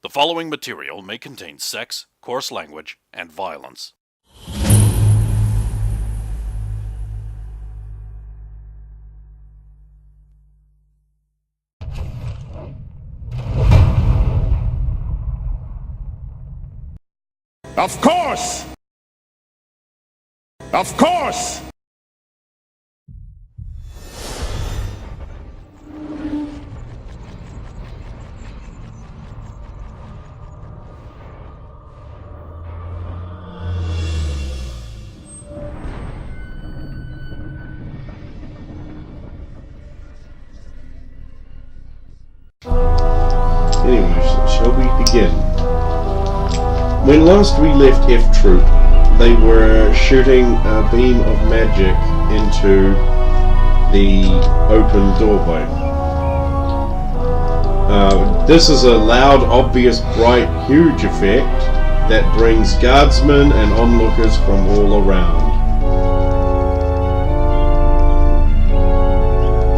The following material may contain sex, coarse language, and violence. Of course! Of course! Anyway, shall we begin? When last we left F Troop, they were shooting a beam of magic into the open doorway. This is a loud, obvious, bright, huge effect that brings guardsmen and onlookers from all around.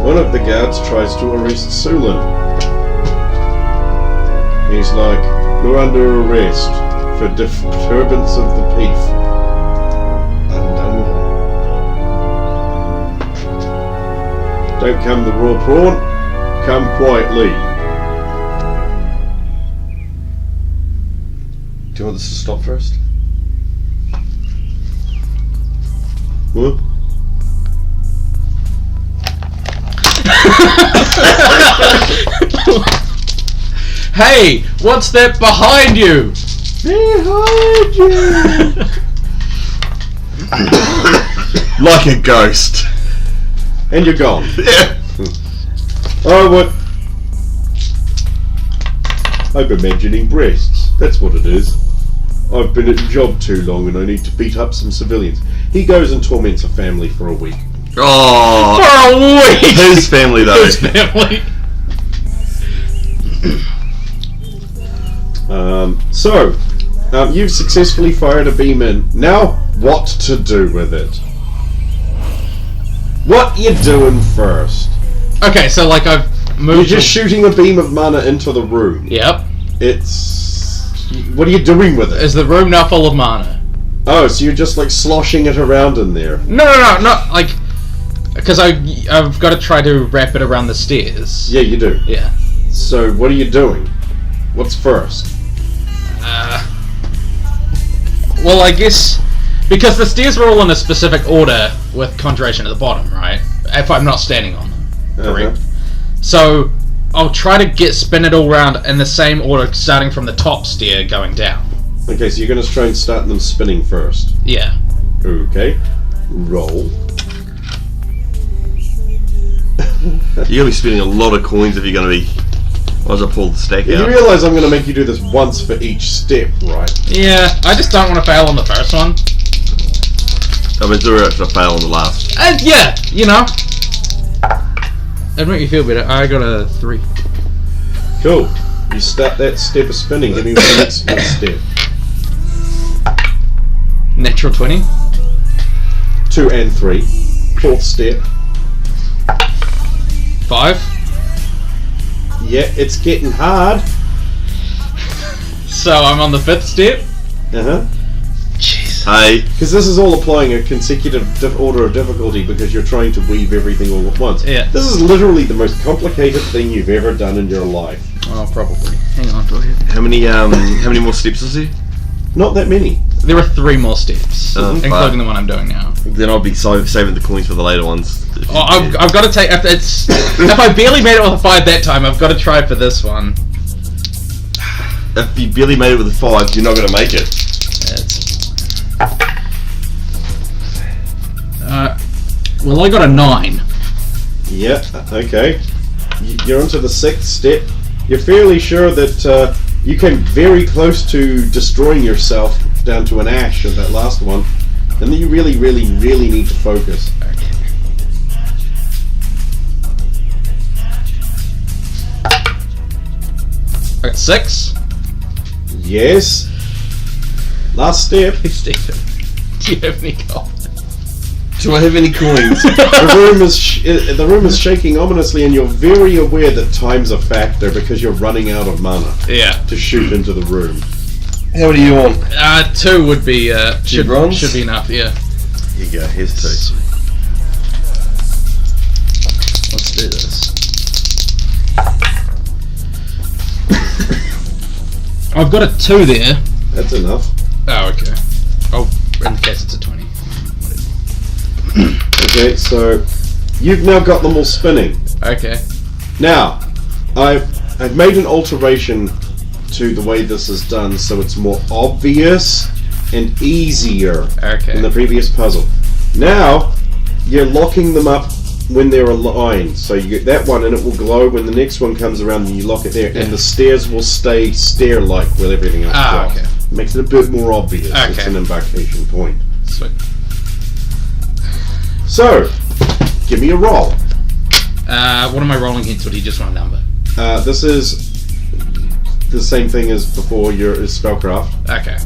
One of the guards tries to arrest Sulan. He's like, "You're under arrest for disturbance of the peace." Don't come the raw prawn, come quietly. Do you want this to stop first? Huh? Hey, what's that behind you? Behind you! Like a ghost. And you're gone. Yeah. Oh, what? I'm imagining breasts. That's what it is. I've been at a job too long and I need to beat up some civilians. He goes and torments a family for a week. Oh. For a week! His family, though. His family. You've successfully fired a beam in. Now, what to do with it? What you doing first? Okay, so like I've moved. You're just shooting a beam of mana into the room. Yep. What are you doing with it? Is the room now full of mana? Oh, so you're just like sloshing it around in there. No, not like because I've got to try to wrap it around the stairs. Yeah, you do. Yeah. So what are you doing? What's first? Well, I guess because the stairs were all in a specific order with conjuration at the bottom, right? If I'm not standing on them, correct? So I'll try to spin it all around in the same order, starting from the top stair going down. Okay, so you're going to try and start them spinning first. Yeah. Okay. Roll. You're going to be spending a lot of coins if you're going to be... Might as well pull the stack You out. realise I'm going to make you do this once for each step, right? Yeah, I just don't want to fail on the first one. I mean, zero to fail on the last. Yeah, you know. It'd make me feel better. I got a 3. Cool. You start that step of spinning. Give me the next step. Natural 20. 2 and 3. Fourth step. 5. Yeah, it's getting hard. So I'm on the 5th step. Jeez. Hey. Because this is all applying a consecutive order of difficulty because you're trying to weave everything all at once. Yeah. This is literally the most complicated thing you've ever done in your life. Oh, probably. Hang on, go ahead. How many more steps is there? Not that many. There are 3 more steps, Fuck. including the one I'm doing now. Then I'll be saving the coins for the later ones. Oh, I've got to take if I barely made it with a 5 that time, I've got to try for this one. If you barely made it with a 5, you're not going to make it. Well, I got a 9. Yeah, okay. You're onto the 6th step. You're fairly sure that you came very close to destroying yourself down to an ash of that last one, and then you really need to focus. Okay. I got 6. Yes. Last step. Stephen, do you have any gold? Do I have any coins? The room is shaking ominously, and you're very aware that time's a factor because you're running out of mana Yeah. to shoot into the room. How many are you on? 2 would be should bronze? be enough. Yeah. Here you go. Here's 2. Let's do this. I've got a 2 there. That's enough. Oh, okay. Oh, in case it's a 20. Okay, so you've now got them all spinning. Okay. Now, I've made an alteration to the way this is done so it's more obvious and easier Okay. than the previous puzzle. Now, you're locking them up when they're aligned. So you get that one and it will glow when the next one comes around and you lock it there. Yeah. And the stairs will stay stair-like with everything else. Okay. Makes it a bit more obvious. Okay. It's an embarkation point. Sweet. So, give me a roll. What am I rolling against? What do you just want a number? This is the same thing as before, your spellcraft, Okay.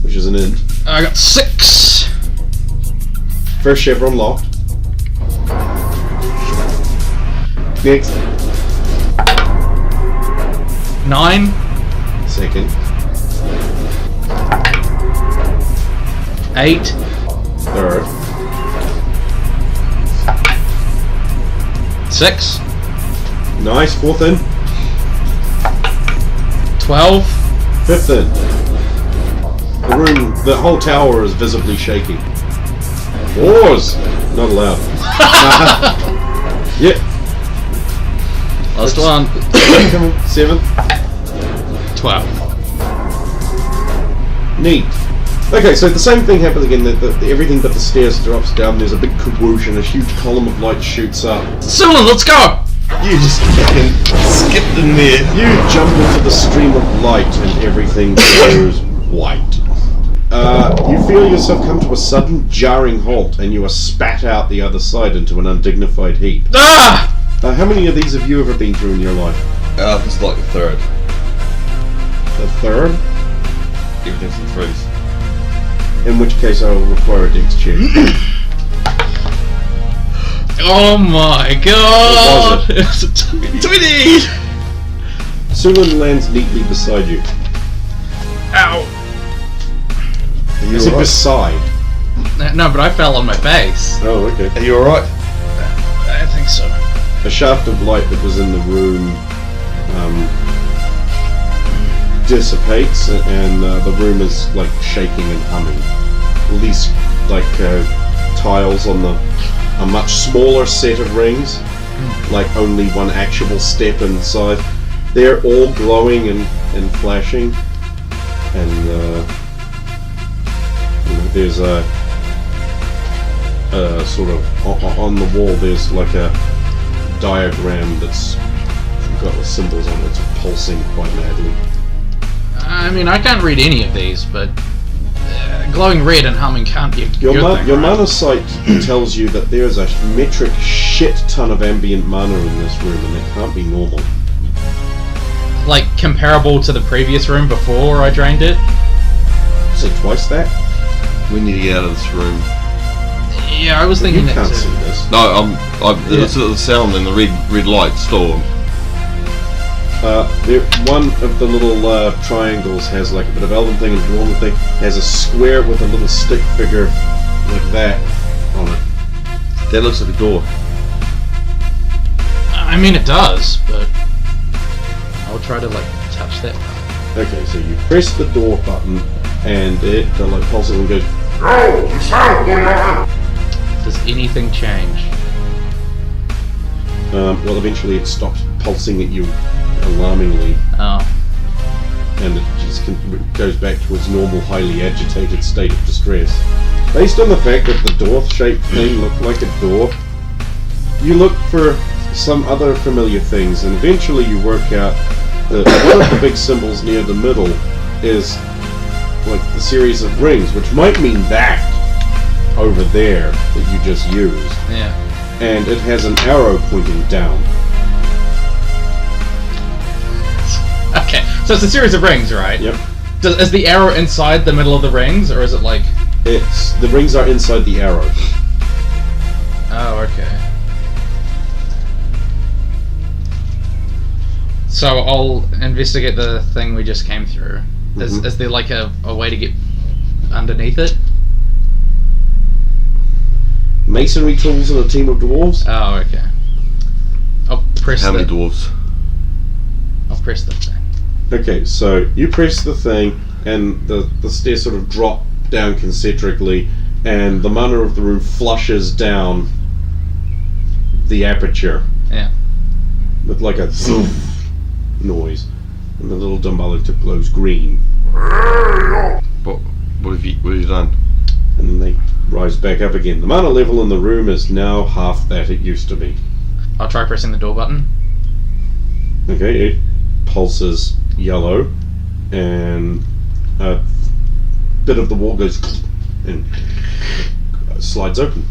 which is an int. I got 6. First chevron locked. Next. 9. Second. 8. Third. 6. Nice. Fourth in. 12. Fifth in. The whole tower is visibly shaking. Wars! Not allowed. Yep. Last one. Come on. 7th. 12. Neat. Okay, so the same thing happens again. Everything but the stairs drops down. There's a big kaboosh and a huge column of light shoots up. Sulan, let's go! You just fucking skipped in there. You jump into the stream of light and everything goes white. You feel yourself come to a sudden jarring halt and you are spat out the other side into an undignified heap. Ah! How many of these have you ever been through in your life? This is like the 3rd. The third? Everything's in 3s. In which case I will require a dex check. Oh my god! What It's a 20! Sulan lands neatly beside you. Ow! I said beside. No, but I fell on my face. Oh, okay. Are you alright? I think so. A shaft of light that was in the room dissipates, and the room is like shaking and humming. All these like tiles on a much smaller set of rings, like only one actual step inside. They're all glowing and flashing, and there's a sort of on the wall. There's like a diagram that's got the symbols on it. It's pulsing quite madly. I mean, I can't read any of these, but glowing red and humming can't be a Your good thing, right? mana sight tells you that there's a metric shit ton of ambient mana in this room, and it can't be normal. Like, comparable to the previous room before I drained it? So twice that? We need to get out of this room. Yeah, I was You thinking that can't too. see this. No, it's the sound and the red light storm. One of the little triangles has like a bit of elven thing and dwarven thing. Has a square with a little stick figure like that on it. That looks like a door. I mean, it does, but I'll try to, like, touch that. Okay, so you press the door button and it like pulses and goes. Does anything change? Well, eventually it stops pulsing at you alarmingly, Oh. and it just goes back to its normal, highly agitated state of distress. Based on the fact that the door-shaped thing looked like a door, you look for some other familiar things, and eventually you work out that one of the big symbols near the middle is like the series of rings, which might mean that over there that you just used. Yeah. And it has an arrow pointing down. Okay, so it's a series of rings, right? Yep. Is the arrow inside the middle of the rings, or is it like... The rings are inside the arrow. Oh, okay. So I'll investigate the thing we just came through. Is there like a way to get underneath it? Masonry tools and a team of dwarves. Oh, okay. I'll press How many dwarves? I'll press the thing. Okay, so you press the thing, and the stairs sort of drop down concentrically, and the mana of the room flushes down the aperture Yeah. with like a noise, and the little dumbbell tip glows green, What have you done? and then they rise back up again. The mana level in the room is now half that it used to be. I'll try pressing the door button. Okay, it pulses yellow, and a bit of the wall goes and slides open.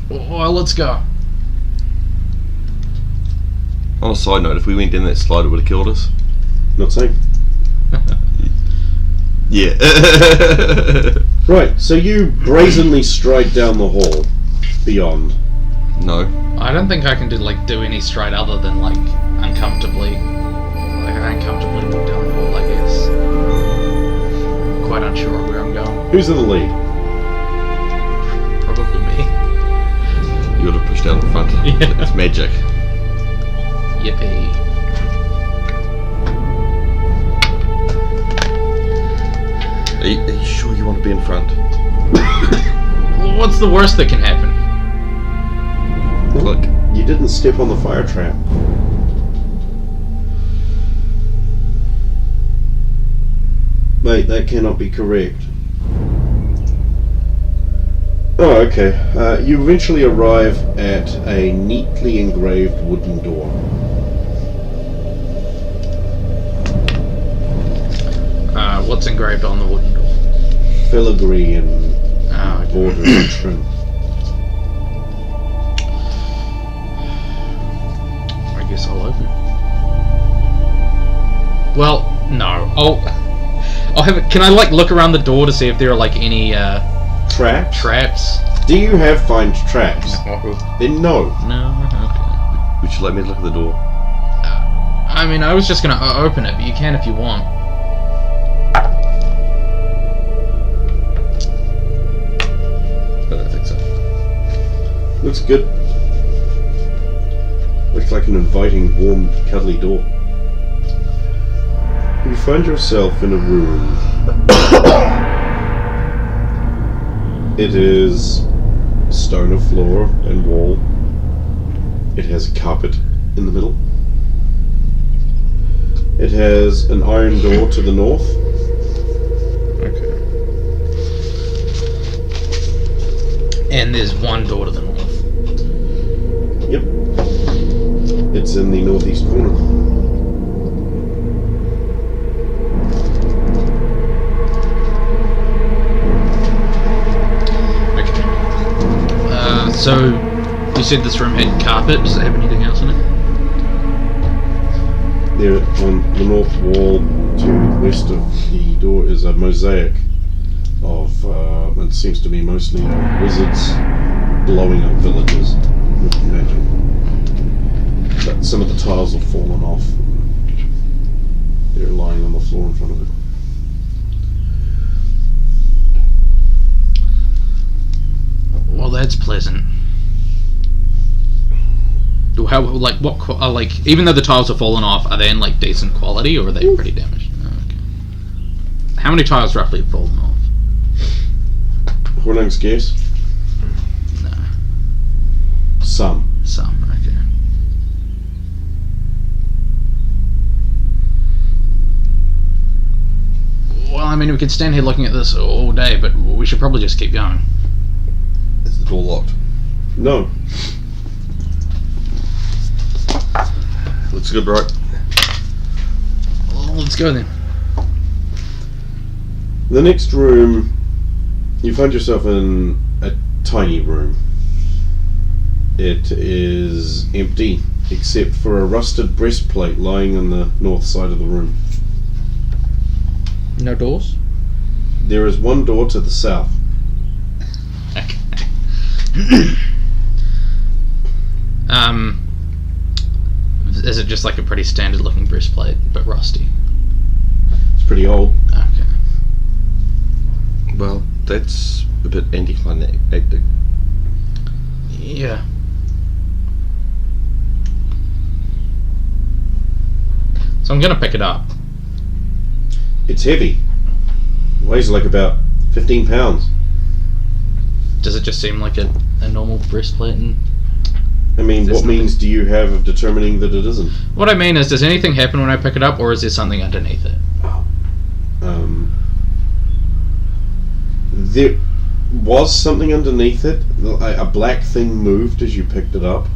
Well, let's go. On a side note, if we went down that slide, it would have killed us. Not saying. Yeah. Right, so you brazenly stride down the hall beyond. No. I don't think I can do any stride other than uncomfortably. I uncomfortably walk down the hall, I guess. Quite unsure of where I'm going. Who's in the lead? Probably me. You would have pushed out in front. Yeah. It's magic. Yippee. Are you sure you want to be in front? Well, what's the worst that can happen? Click. You didn't step on the fire trap. Mate, that cannot be correct. Oh, okay. You eventually arrive at a neatly engraved wooden door. What's engraved on the wooden door? Filigree and Oh, okay. border and trim. I guess I'll open it. Well, no. I'll have it. Can I look around the door to see if there are any Traps? traps? Do you have find traps? No. Then no. No. Okay. Would you let me look at the door? I mean, I was just gonna open it, but you can if you want. I don't think so. Looks good. Looks like an inviting, warm, cuddly door. You find yourself in a room. It is stone of floor and wall. It has a carpet in the middle. It has an iron door to the north. Okay. And there's one door to the north. Yep. It's in the northeast corner. Okay. So you said this room had carpet. Does it have anything else in it? There on the north wall to the west of the door is a mosaic of, it seems to be mostly wizards blowing up villages with magic. But some of the tiles have fallen off. They're lying on the floor in front of it. Well, that's pleasant. How even though the tiles have fallen off, are they in decent quality or are they pretty damaged? Oh, okay. How many tiles roughly have fallen off? Hornung's guess? No, Some. some. Okay. Well, I mean, we could stand here looking at this all day, but we should probably just keep going. Is the door locked? No. Looks good, bro. Well, let's go then. The next room, you find yourself in a tiny room. It is empty, except for a rusted breastplate lying on the north side of the room. No doors? There is one door to the south. Okay. Is it just like a pretty standard looking breastplate, but rusty? It's pretty old. Okay. Well, that's a bit anticlimactic. Yeah. So I'm gonna pick it up. It's heavy. Weighs like about 15 pounds. Does it just seem like a normal breastplate? And I mean, There's what nothing- means do you have of determining that it isn't? what I mean is, does anything happen when I pick it up, or is there something underneath it? There was something underneath it. A black thing moved as you picked it up.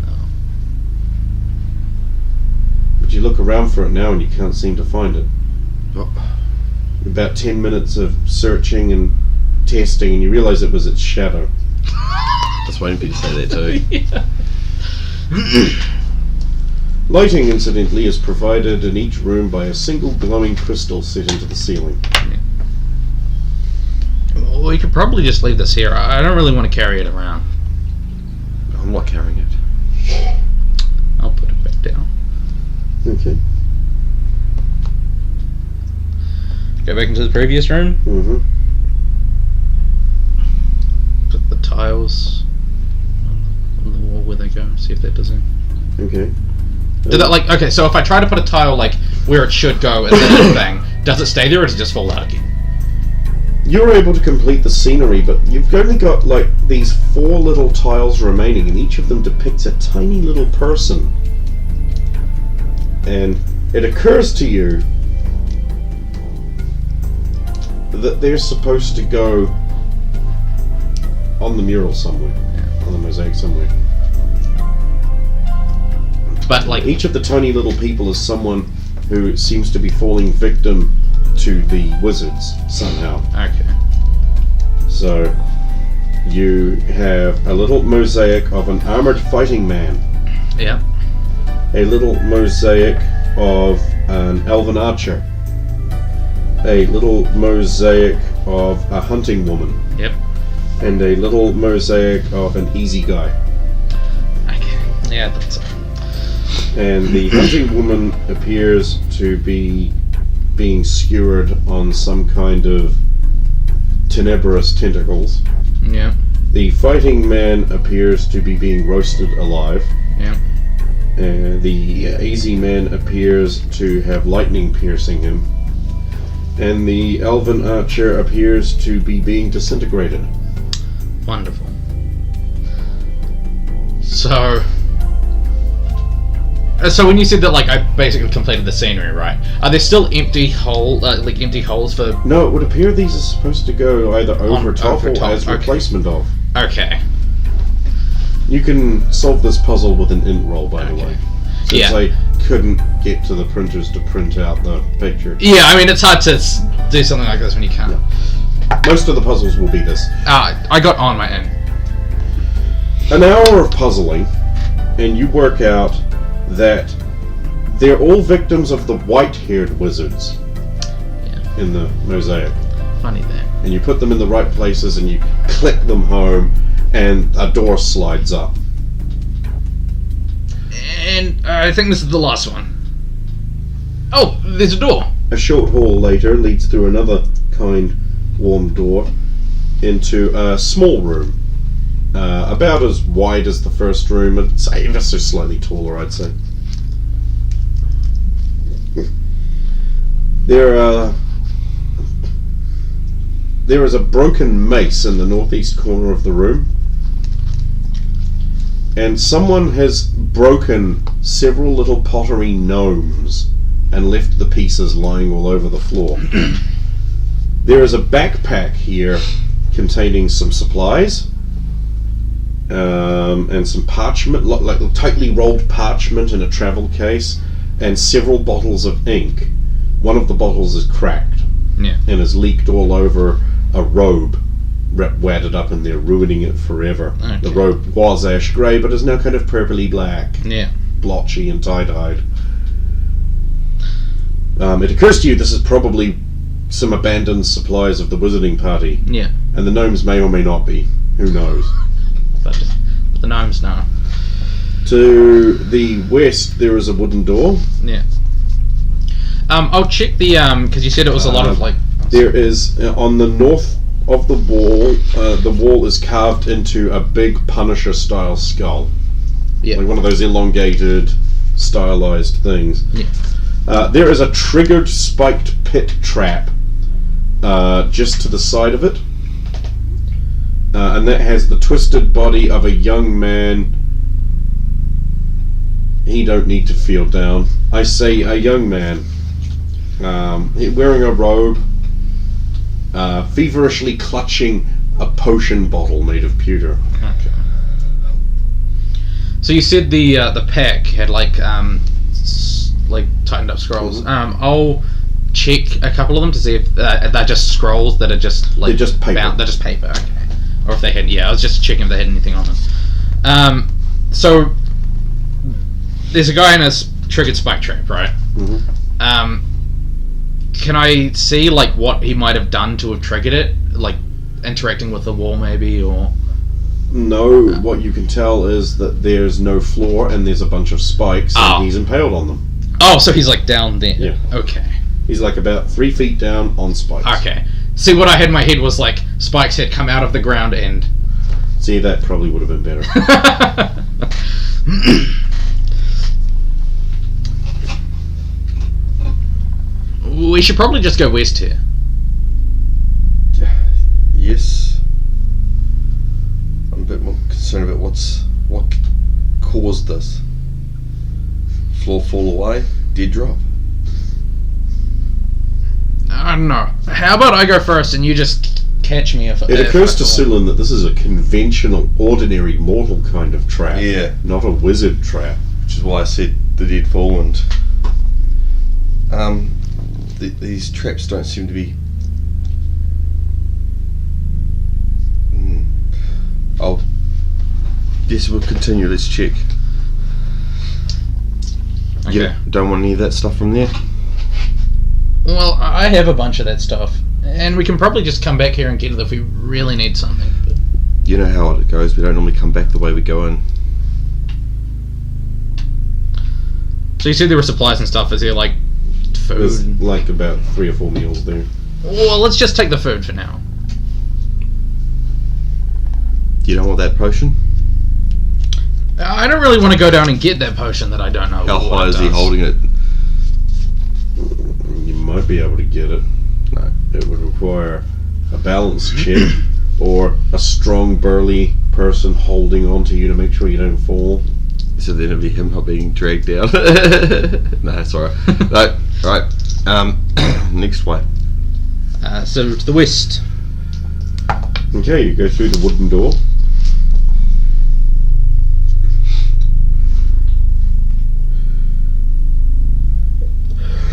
But you look around for it now and you can't seem to find it. Oh, About 10 minutes of searching and testing, and you realise it was its shadow. just waiting for you to say that too. Lighting, incidentally, is provided in each room by a single glowing crystal set into the ceiling. Well, we could probably just leave this here. I don't really want to carry it around. I'm not carrying it. I'll put it back down. Okay. Go back into the previous room. Mm-hmm. Put the tiles on the wall where they go. See if that does it. Okay. Did that like okay? So if I try to put a tile like where it should go and then thing, does it stay there or does it just fall out again? You're able to complete the scenery, but you've only got like these 4 little tiles remaining, and each of them depicts a tiny little person. And it occurs to you that they're supposed to go on the mural somewhere, on the mosaic somewhere. But like Each of the tiny little people is someone who seems to be falling victim to the wizards somehow. okay. So you have a little mosaic of an armored fighting man, Yeah. a little mosaic of an elven archer, a little mosaic of a hunting woman, Yep. and a little mosaic of an easy guy. Okay. Yeah, that's And the hunting woman appears to be being skewered on some kind of tenebrous tentacles. yeah. The fighting man appears to be being roasted alive. Yeah. The easy man appears to have lightning piercing him. And the elven archer appears to be being disintegrated. Wonderful. So when you said that, like, I basically completed the scenery, right? Are there still empty empty holes for? No, it would appear these are supposed to go either over top over or top, as okay. replacement of. Okay. You can solve this puzzle with an int roll, by the Okay. way. Since Yeah. I couldn't get to the printers to print out the picture. Yeah, I mean, it's hard to do something like this when you can't. Most of the puzzles will be this. I got on my end. An hour of puzzling, and you work out that they're all victims of the white-haired wizards Yeah. in the mosaic. Funny that. And you put them in the right places, and you click them home, and a door slides up. And I think this is the last one. Oh, there's a door. A short hall later leads through another kind, warm door into a small room. About as wide as the first room, it's ever so slightly taller, I'd say. There is a broken mace in the northeast corner of the room, and someone has broken several little pottery gnomes and left the pieces lying all over the floor. There is a backpack here containing some supplies, and some parchment, like tightly rolled parchment in a travel case, and several bottles of ink. One of the bottles is cracked Yeah. and has leaked all over a robe wadded up in there, ruining it forever. Okay. The robe was ash grey, but is now kind of purpley black, Yeah. blotchy and tie-dyed. It occurs to you this is probably some abandoned supplies of the wizarding party. Yeah. And the gnomes may or may not be. Who knows? But the gnomes know. To the west, there is a wooden door. Yeah. I'll check the because you said it was a lot of like. There is on the north of the wall is carved into a big Punisher-style skull. Yeah. Like one of those elongated, stylized things. Yeah. There is a triggered spiked pit trap just to the side of it. And that has the twisted body of a young man. He don't need to feel down. I say a young man. Wearing a robe. Feverishly clutching a potion bottle made of pewter. Okay. So you said the pack had like tightened up scrolls. Mm-hmm. I'll check a couple of them to see if they're just scrolls that are just like They're just paper. They're just paper. Okay. Or if they had, I was just checking if they had anything on them. So there's a guy in a triggered spike trap, right? Mm-hmm. Can I see like what he might have done to have triggered it, like interacting with the wall, maybe, or? No, what you can tell is that there's no floor and there's a bunch of spikes and he's impaled on them. Oh, so he's like down there. Yeah. Okay. He's like about 3 feet down on spikes. Okay. See, what I had in my head was like spikes had come out of the ground and. See, that probably would have been better. We should probably just go west here. Yes. I'm a bit more concerned about what caused this. Floor fall away, dead drop. I don't know. How about I go first and you just catch me if It if occurs I to fall. Sulan that this is a conventional, ordinary, mortal kind of trap. Yeah. Not a wizard trap. Which is why I said the dead fall, and these traps don't seem to be. Oh, yes, we'll continue. Let's check. Okay. You don't want any of that stuff from there. Well, I have a bunch of that stuff, and we can probably just come back here and get it if we really need something. But... You know how it goes. We don't normally come back the way we go in. So you said there were supplies and stuff. Is there like food? There's like about 3 or 4 meals there. Well, let's just take the food for now. You don't want that potion? I don't really want to go down and get that potion that I don't know. How what high it is he does. holding it? You might be able to get it. No. It would require a balance check or a strong, burly person holding on to you to make sure you don't fall. So then it'd be him not being dragged down. No, it's alright. No, right. Next way. So to the west. Okay, you go through the wooden door.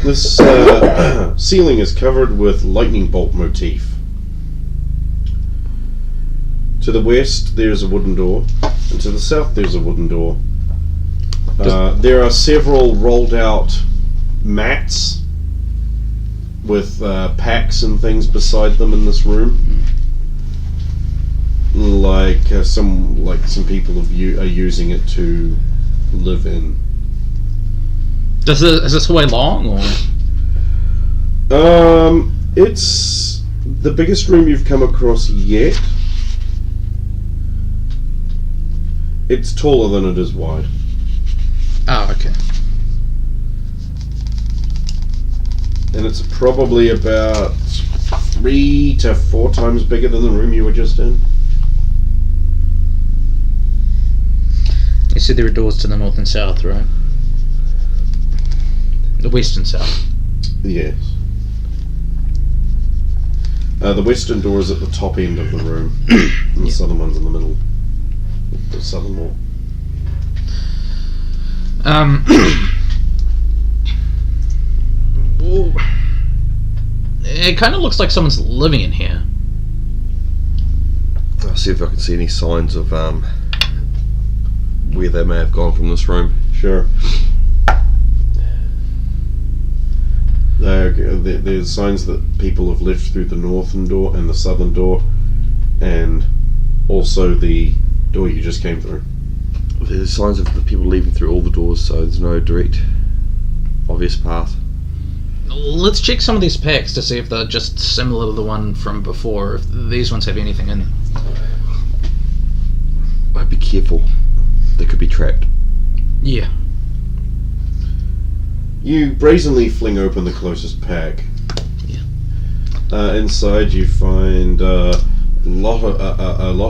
This ceiling is covered with lightning bolt motif. To the west, there's a wooden door, and to the south, there's a wooden door. There are several rolled out mats with packs and things beside them in this room. Like some people are using it to live in. Is this way long or? It's the biggest room you've come across yet. It's taller than it is wide. Oh, okay. And it's probably about 3 to 4 times bigger than the room you were just in. You said there were doors to the north and south, right? The west and south. Yes. The western door is at the top end of the room, and the southern one's in the middle. The southern wall. Well, it kind of looks like someone's living in here. I'll see if I can see any signs of where they may have gone from this room. Sure. They're there's signs that people have left through the northern door and the southern door, and also the door you just came through. There's signs of the people leaving through all the doors, so there's no direct, obvious path. Let's check some of these packs to see if they're just similar to the one from before, if these ones have anything in them. I'd be careful. They could be trapped. Yeah. You brazenly fling open the closest pack. Yeah. Inside you find a lot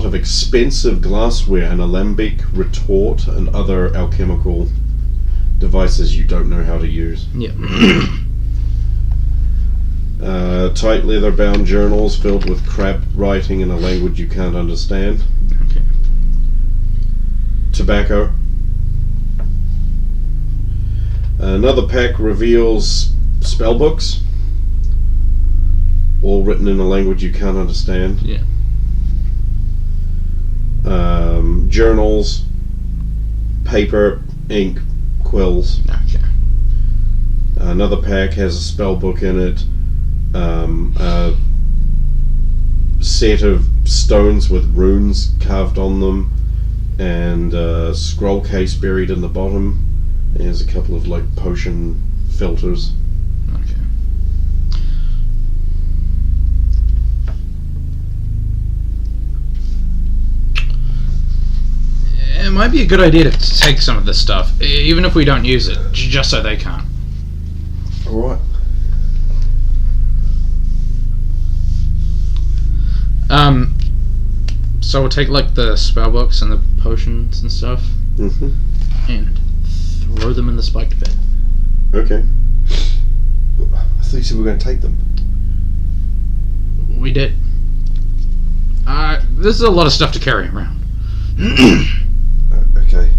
of expensive glassware, an alembic, retort, and other alchemical devices you don't know how to use. Yeah. Tight leather-bound journals filled with crab writing in a language you can't understand. Okay. Tobacco. Another pack reveals spellbooks, all written in a language you can't understand. Yeah. Journals, paper, ink, quills. Okay. Another pack has a spellbook in it. A set of stones with runes carved on them, and a scroll case buried in the bottom. There's a couple of like potion filters. Okay. It might be a good idea to take some of this stuff, even if we don't use it, just so they can't. Alright. So we'll take like the spell books and the potions and stuff, Mm-hmm. and throw them in the spiked pit. Okay. I thought you said we were going to take them. We did. This is a lot of stuff to carry around. Okay.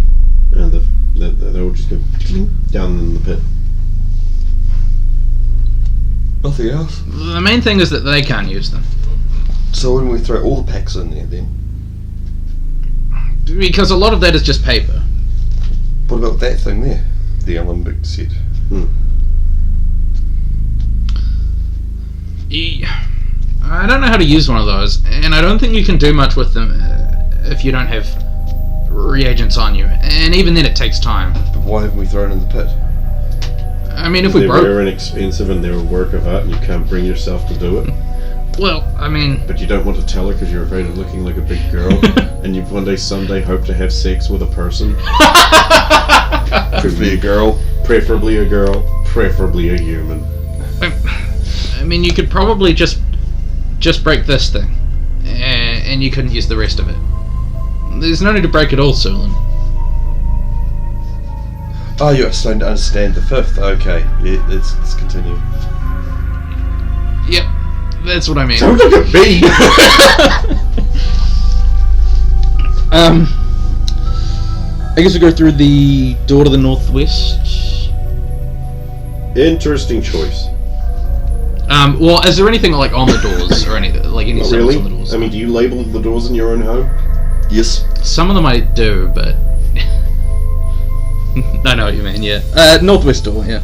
And they'll just go down in the pit. Nothing else? The main thing is that they can't use them. So when we throw all the packs in there then? Because a lot of that is just paper. What about that thing there? The alembic set. I don't know how to use one of those, and I don't think you can do much with them if you don't have reagents on you, and even then it takes time. But why haven't we thrown in the pit? I mean, if we They're broke... very inexpensive and they're a work of art and you can't bring yourself to do it. Well, I mean... But you don't want to tell her because you're afraid of looking like a big girl, and you someday hope to have sex with a person. Preferably a girl. Preferably a girl, preferably a human. I mean, you could probably just break this thing, and you couldn't use the rest of it. There's no need to break it all, Sulin. Oh, you're starting to understand the fifth. Okay, yeah, let's continue. Yep, that's what I mean. Don't look at me! I guess we go through the door to the northwest. Interesting choice. Well, is there anything like on the doors or anything like any Not symbols really? on the doors? I mean, do you label the doors in your own home? Yes. Some of them I do, but I know what you mean. Yeah, northwest door. Yeah.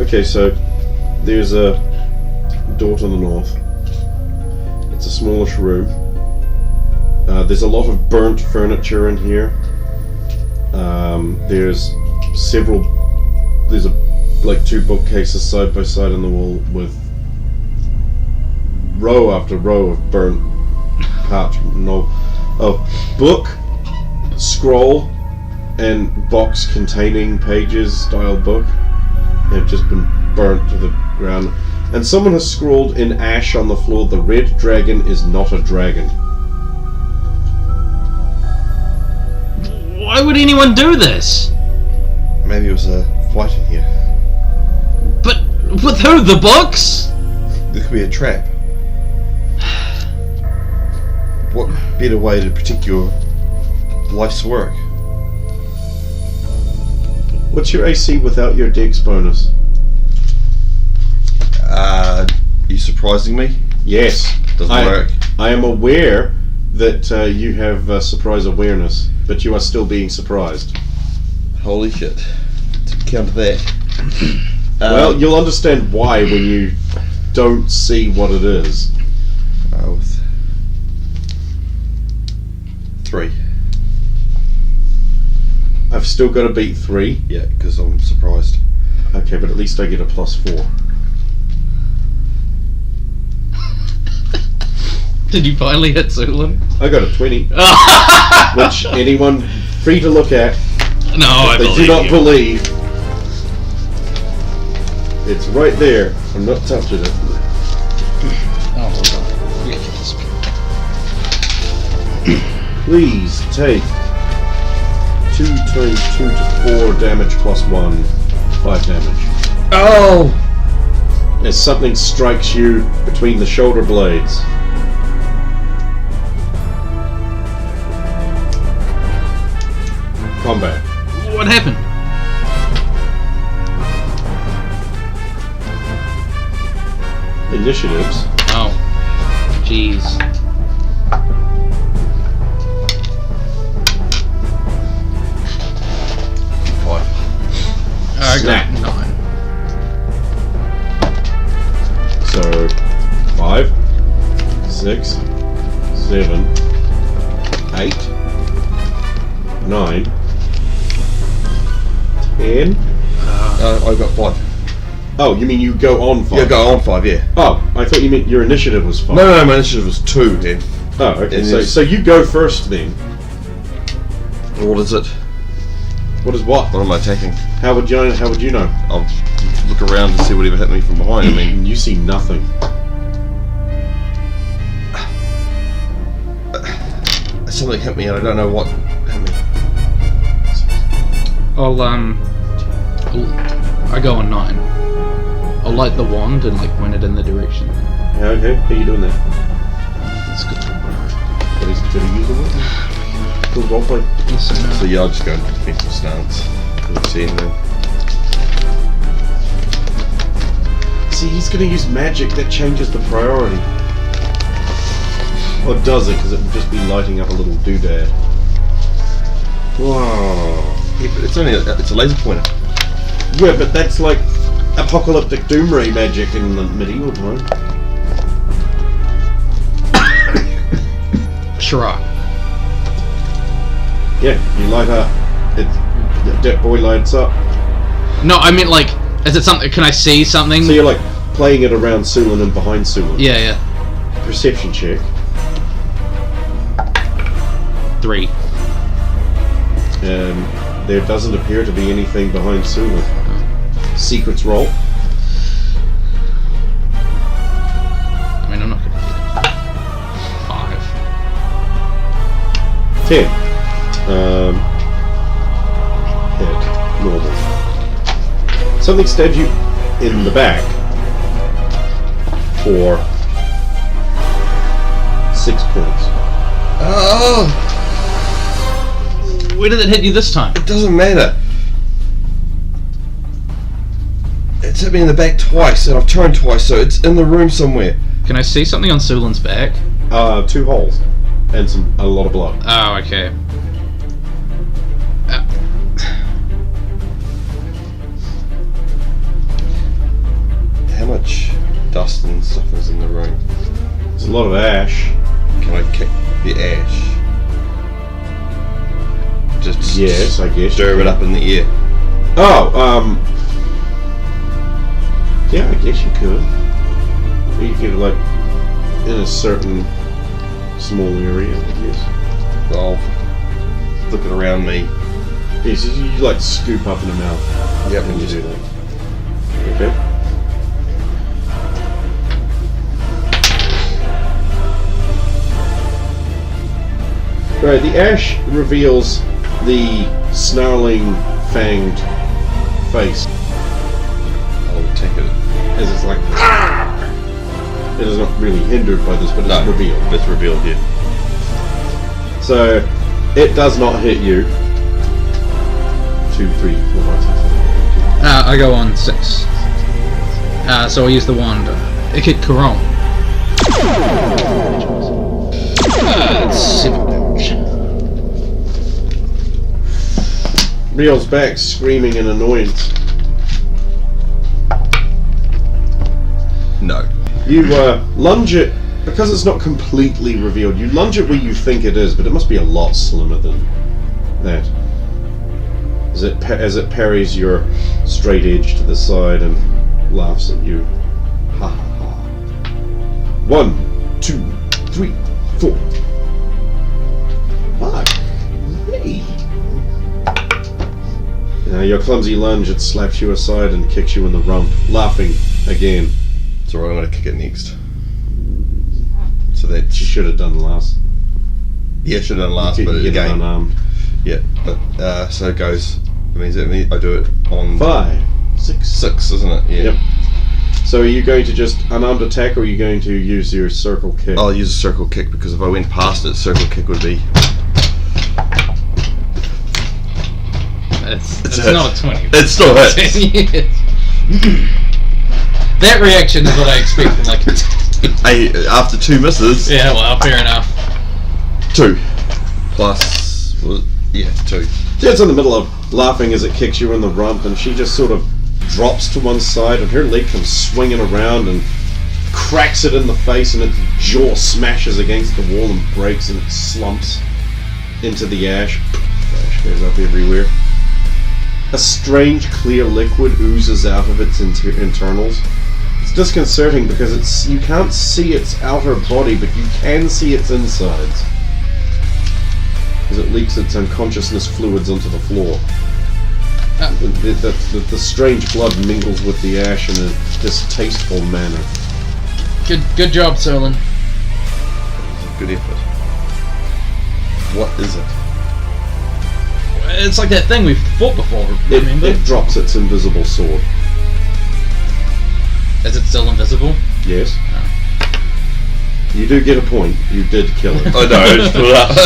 Okay, so there's a door to the north. It's a smallish room. There's a lot of burnt furniture in here. There's like two bookcases side by side on the wall with row after row of burnt book, scroll, and box containing pages style book have just been burnt to the ground. And someone has scrawled in ash on the floor, "The red dragon is not a dragon." Why would anyone do this? Maybe it was a fight in here. But with who? The books? There could be a trap. What better way to protect your life's work? What's your AC without your dex bonus? You surprising me? Yes. Doesn't work. I am aware that you have surprise awareness, but you are still being surprised. Holy shit. To counter that. Well, you'll understand why when you don't see what it is. With 3. I've still got to beat 3. Yeah, because I'm surprised. Okay, but at least I get a +4. Did you finally hit Zulin? I got a 20. Which anyone free to look at. No, I They believe do not you. believe. It's right there. I'm not touching it. Oh, hold on. We gotta get this. Please take 2 times 2 to 4 damage +1. 5 damage. Oh! As something strikes you between the shoulder blades. Combat. What happened? Initiatives. Oh. Jeez. I got Snap. 9. So 5, 6, 7, 8, 9, 10. I've got 5. Oh, you mean you go on 5? Yeah, go on 5, yeah. Oh, I thought you meant your initiative was 5. No, my initiative was 2 then. Oh, okay. And So, it's- so you go first then. What is it? What is what? What am I attacking? How would you know? How would you know? I'll look around to see whatever hit me from behind. I mean, You see nothing. something hit me and I don't know what hit me. I go on 9. I'll light the wand and like point it in the direction. Yeah, okay. How you doing that? That's good. What is it? Did he use the word? Cool roleplay. Yes, I know. So yeah, I'll just go into defensive stance. Can't see anything. See, he's going to use magic that changes the priority. Or does it? Because it would just be lighting up a little doodad. Wow. Yeah, but it's only it's a laser pointer. Yeah, but that's like apocalyptic doomray magic in the medieval time. Sure. Yeah, you light up. That boy lights up. No, I mean like, is it something? Can I see something? So you're like playing it around Sulan and behind Sulan. Yeah, yeah. Perception check. 3. There doesn't appear to be anything behind Sulan. Secrets roll. I mean, I'm not gonna get it. 5. 10. Hit. Normal. Something stabs you in the back for 6 points. Oh, Where did it hit you this time? it doesn't matter. It's hit me in the back twice, and I've turned twice, so it's in the room somewhere. Can I see something on Sulan's back? 2 holes and a lot of blood. Oh, okay. How much dust and stuff is in the room? There's a lot of ash. Can I kick the ash? Just Yes, I guess. stir it up in the air. Oh, yeah, I guess you could. You could, like, in a certain small area, I guess. I'll look it around me. Yes, you like scoop up in the mouth. Yep, When and you just do that. Okay. Right, the ash reveals the snarling, fanged face I'll take it. as it's like, "Ah!" It is not really hindered by this, but it's No, revealed. It's revealed here. So, it does not hit you. 2, 3, 4, 5, 6, 7, 8, 9, 10. I go on 6. So I'll use the wand. It could Karon. reels back, screaming in annoyance. No. You lunge it, because it's not completely revealed, you lunge it where you think it is, but it must be a lot slimmer than that. As it parries your straight edge to the side and laughs at you. Ha ha ha. 1, 2, 3, 4, 5. Hey. Now your clumsy lunge, it slaps you aside and kicks you in the rump, laughing again. So I'm going to kick it next. So that You should have done last. yeah, should have done last, You but get it again, unarmed. yeah. But so it goes. It means I do it on 5, 6. 6, isn't it? Yeah. Yep. So are you going to just unarmed attack, or are you going to use your circle kick? I'll use a circle kick because if I went past it, circle kick would be. It's hit. not a 20. It's still hit. That reaction is what I expect from like. After 2 misses, Yeah, well, fair enough. 2 plus. Yeah, 2. She's in the middle of laughing as it kicks you in the rump, and she just sort of drops to one side, and her leg comes swinging around and cracks it in the face, and its jaw smashes against the wall and breaks, and it slumps into the ash. Ash goes up everywhere. A strange clear liquid oozes out of its internals. It's disconcerting because you can't see its outer body, but you can see its insides as it leaks its unconsciousness fluids onto the floor. The strange blood mingles with the ash in a distasteful manner. Good job, Solon. Good effort. What is it? It's like that thing we've fought before, remember? It drops its invisible sword. Is it still invisible? Yes. You do get a point. You did kill it. Oh no, I just pulled it out.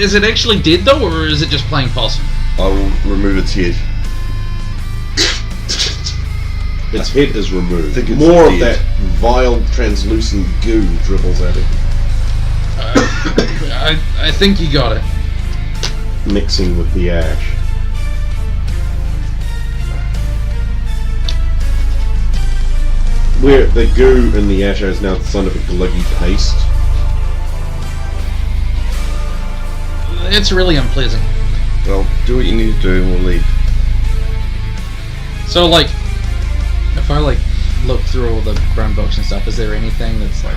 Is it actually dead though, or is it just playing possum? I will remove its head. Its head is removed. think it's More of dead. that vile, translucent goo dribbles at it, I think you got it. mixing with the ash. Where the goo in the ash is now the son of a gluggy paste. It's really unpleasant. Well, do what you need to do and we'll leave. So, like, if I, like, look through all the ground books and stuff, is there anything that's, like...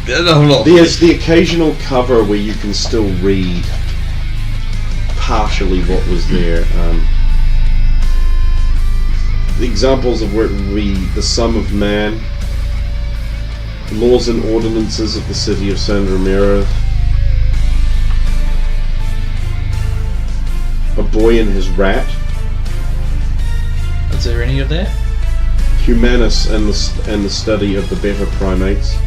There's the occasional cover where you can still read partially what was there. The examples of where it would be the sum of man, laws and ordinances of the city of San Ramiro, a boy and his rat, Is there any of that? Humanus and the study of the better primates,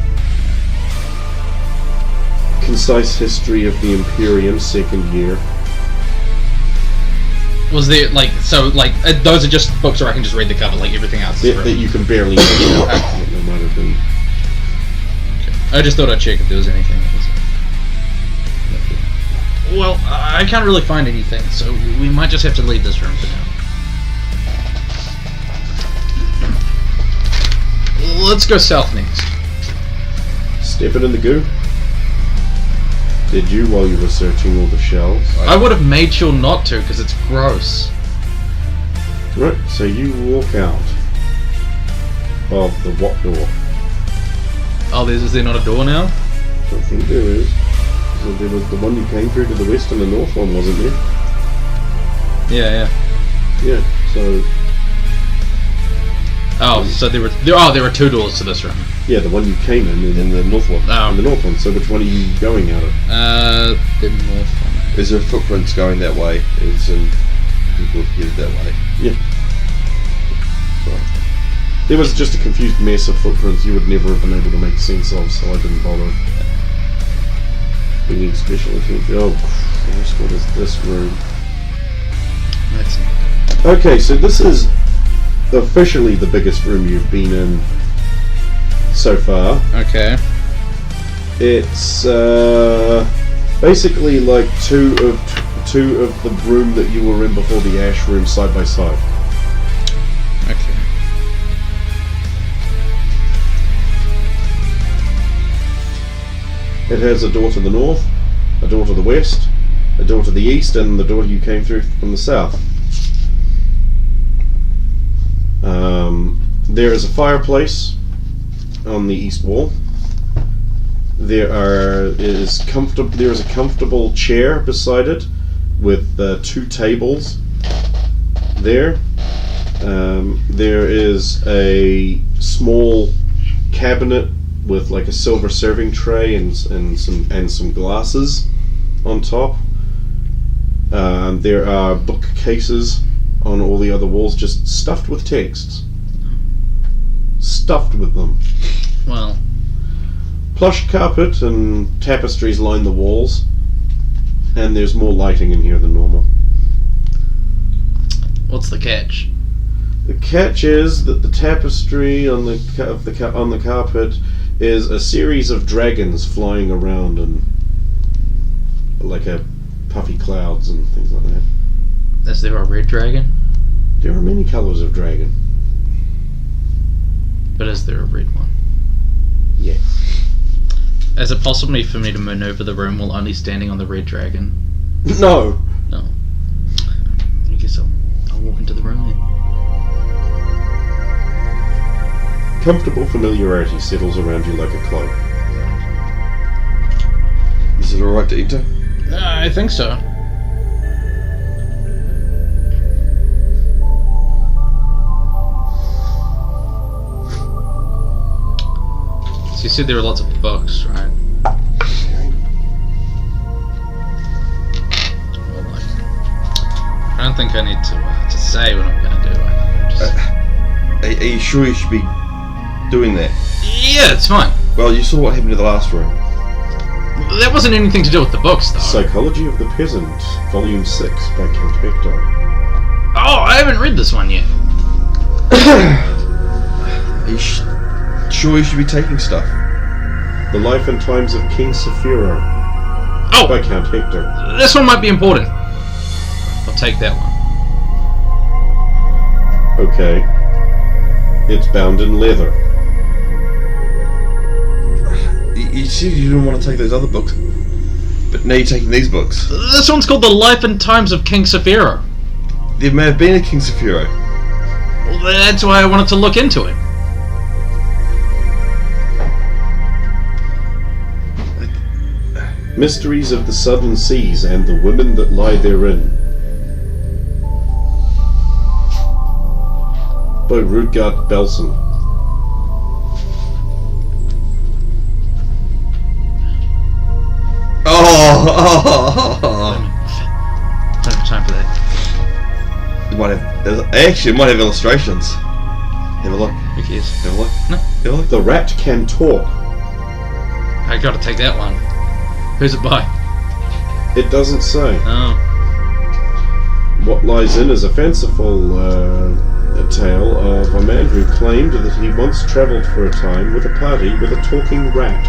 concise history of the Imperium, 2nd year. Was there, like, so, like, those are just books where I can just read the cover, like everything else is That you can barely make out what there might have been. I just thought I'd check if there was anything that was... Well, I can't really find anything, so we might just have to leave this room for now. Let's go south next. Step it in the goo. Did you while you were searching all the shelves? I would have made sure not to, because it's gross. Right, so you walk out of the what door? Oh, is there not a door now? I don't think there is. So there was the one you came through to the west and the north one, wasn't there? Yeah. Yeah, so... Oh, so there were 2 doors to this room. Yeah, the one you came in In the north one. and the north one. So which one are you going out of? The north one. Is there footprints going that way? Is people headed that way? Yeah. Right. There was just a confused mess of footprints you would never have been able to make sense of, so I didn't bother bringing special attention. Oh, Christ, what is this room? That's... Okay, so this is officially the biggest room you've been in so far. Okay. It's Basically, like two of the room that you were in before the ash room side by side. Okay. It has a door to the north, a door to the west, a door to the east, and the door you came through from the south. There is a fireplace on the east wall. There is a comfortable chair beside it with 2 tables there. There is a small cabinet with like a silver serving tray and some glasses on top. There are bookcases on all the other walls, just stuffed with texts. Stuffed with them. Well, Plush carpet and tapestries line the walls, and there's more lighting in here than normal. what's the catch? The catch is that the tapestry on the carpet is a series of dragons flying around and like a puffy clouds and things like that. Is there a red dragon? There are many colors of dragon. But is there a red one? Yes. Is it possible for me to maneuver the room while only standing on the red dragon? No. No. I guess I'll walk into the room then. Comfortable familiarity settles around you like a cloak. Is it alright to enter? I think so. So you said there were lots of books, right? Well, like, I don't think I need to say what I'm going to do. I think Are you sure you should be doing that? yeah, it's fine. Well, you saw what happened to the last room. That wasn't anything to do with the books, though. Psychology of the Peasant, Volume 6 by Count Hector. Oh, I haven't read this one yet. Are you sure you should be taking stuff? The Life and Times of King Saphira Oh, by Count Hector. this one might be important. I'll take that one. Okay. It's bound in leather. You said you didn't want to take those other books, but now you're taking these books. This one's called The Life and Times of King Saphira. There may have been a King Saphira. Well, that's why I wanted to look into it. Mysteries of the Southern Seas and the Women that Lie Therein. By Rutgard Belson. Oh! Don't have time for that. It might have. Actually, it might have illustrations. Have a look. Who cares? Have a look. No. Have a look. The Rat Can Talk. I gotta take that one. Who's it by? It doesn't say. Oh. What lies in is a fanciful a tale of a man who claimed that he once travelled for a time with a party with a talking rat.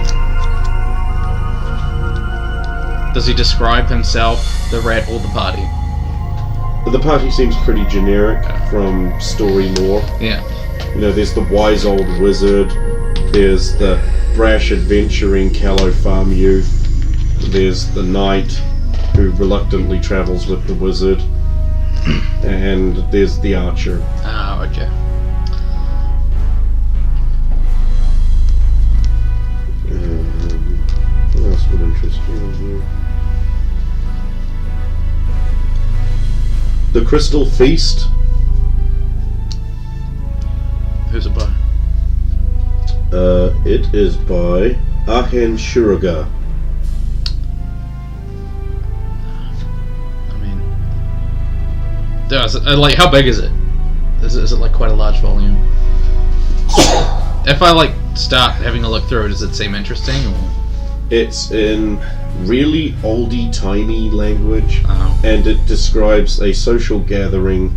Does he describe himself, the rat, or the party? The party seems pretty generic from story lore. Yeah. You know, there's the wise old wizard, there's the brash adventuring callow farm youth, there's the knight who reluctantly travels with the wizard, and there's the archer. Ah, okay. What else would interest you in here? The Crystal Feast. Who's it by? It is by Ahen Shuraga. I mean, does it, like, how big is it? Is it like quite a large volume? If I like start having a look through it, does it seem interesting? Or? It's in really oldie-timey language, Oh. and it describes a social gathering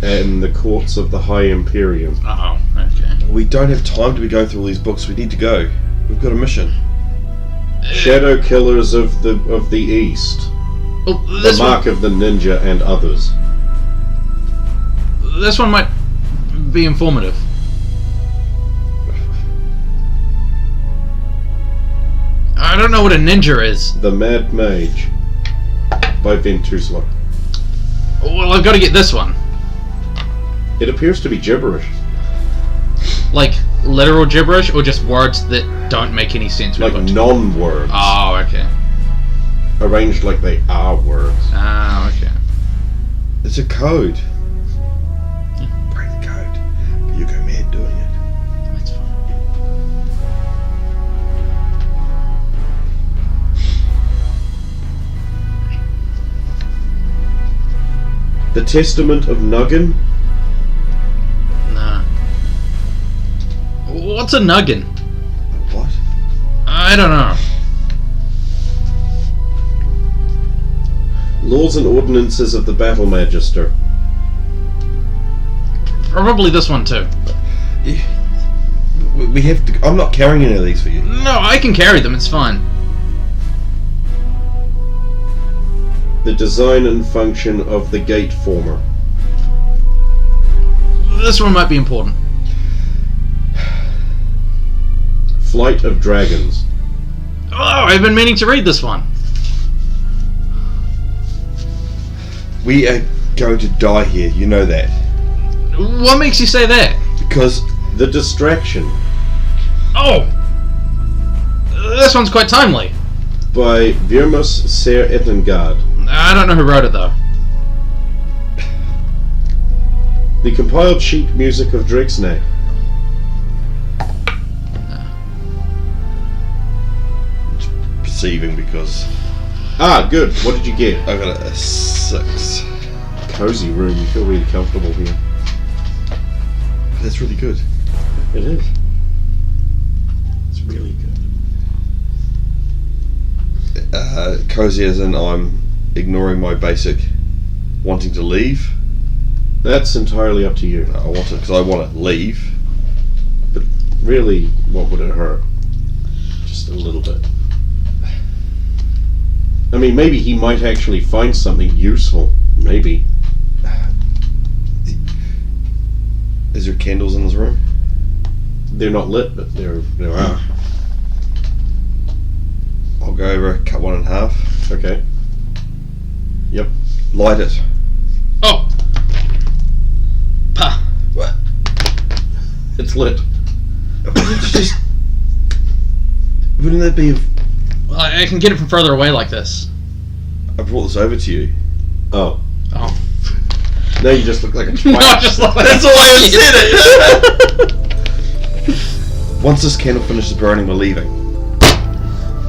in the courts of the High Imperium. Oh, okay. We don't have time to be going through all these books. We need to go. We've got a mission. Shadow Killers of the East. Well, The Mark of the Ninja and others. This one might be informative. I don't know what a ninja is. The Mad Mage by Ventusla. Well, I've got to get this one. It appears to be gibberish. Like, literal gibberish, or just words that don't make any sense? Like non-words. Oh, okay. Arranged like they are words. Ah, okay. It's a code. Break the code. But you go mad doing it. That's fine. The Testament of Nuggin? Nah. What's a nuggin? What? I don't know. Laws and Ordinances of the Battle Magister. Probably this one too. We have to. I'm not carrying any of these for you. No, I can carry them, it's fine. The Design and Function of the Gate Former. This one might be important. Flight of Dragons. Oh, I've been meaning to read this one. We are going to die here. You know that. What makes you say that? Because The Distraction Oh! This one's quite timely. by Virmus Ser Ettengard. I don't know who wrote it though. The compiled sheet music of Drixnay. perceiving because Ah, good. What did you get? I got a 6. Cozy room. You feel really comfortable here. That's really good. It is. It's really good. Cozy as in I'm ignoring my basic wanting to leave. That's entirely up to you. I want to because I want to leave. But really, what would it hurt? Just a little bit. I mean, maybe he might actually find something useful. Maybe. Is there candles in this room? They're not lit, but there are. I'll go over, cut one in half, Okay. Yep. light it. Oh! Pa! What? It's lit. Just wouldn't that be? Well, I can get it from further away like this. I brought this over to you. Oh. Oh. Now you just look like a No, twat. just like That's all I said it. Once this candle finishes burning, we're leaving.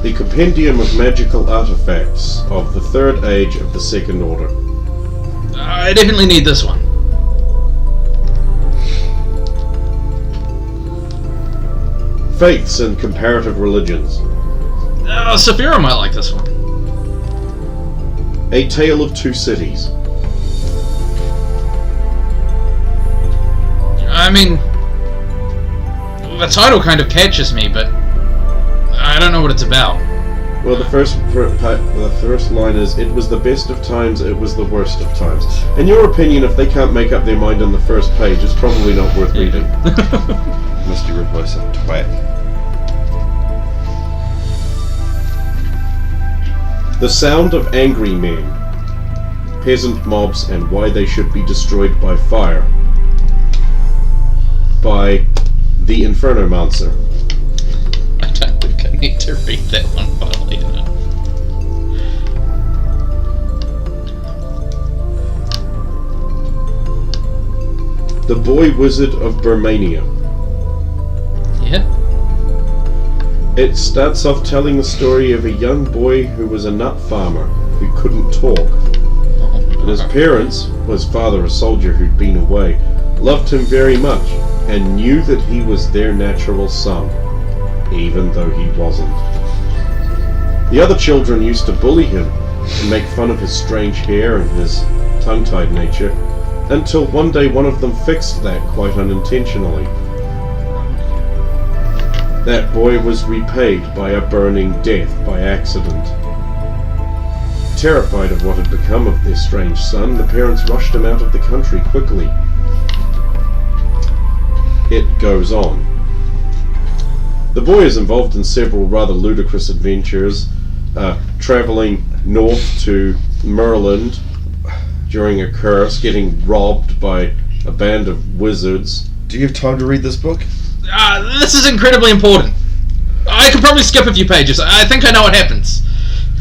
The Compendium of Magical Artifacts of the Third Age of the Second Order. I definitely need this one. Faiths and Comparative Religions. Saphira might like this one. A Tale of Two Cities. I mean, the title kind of catches me, but I don't know what it's about. Well, the first line is, "It was the best of times, it was the worst of times." In your opinion, if they can't make up their mind on the first page, it's probably not worth reading. Must you replace some twat? The Sound of Angry Men. Peasant Mobs and Why They Should Be Destroyed by Fire. By The Infernomancer. I don't think I need to read that one finally. The Boy Wizard of Burmania. Yeah? It starts off telling the story of a young boy who was a nut farmer who couldn't talk. And his parents, his father a soldier who'd been away, loved him very much and knew that he was their natural son, even though he wasn't. The other children used to bully him and make fun of his strange hair and his tongue-tied nature, until one day one of them fixed that quite unintentionally. That boy was repaid by a burning death by accident. Terrified of what had become of their strange son, the parents rushed him out of the country quickly. It goes on. The boy is involved in several rather ludicrous adventures, travelling north to Maryland during a curse, getting robbed by a band of wizards. Do you have time to read this book? This is incredibly important. I could probably skip a few pages. I think I know what happens.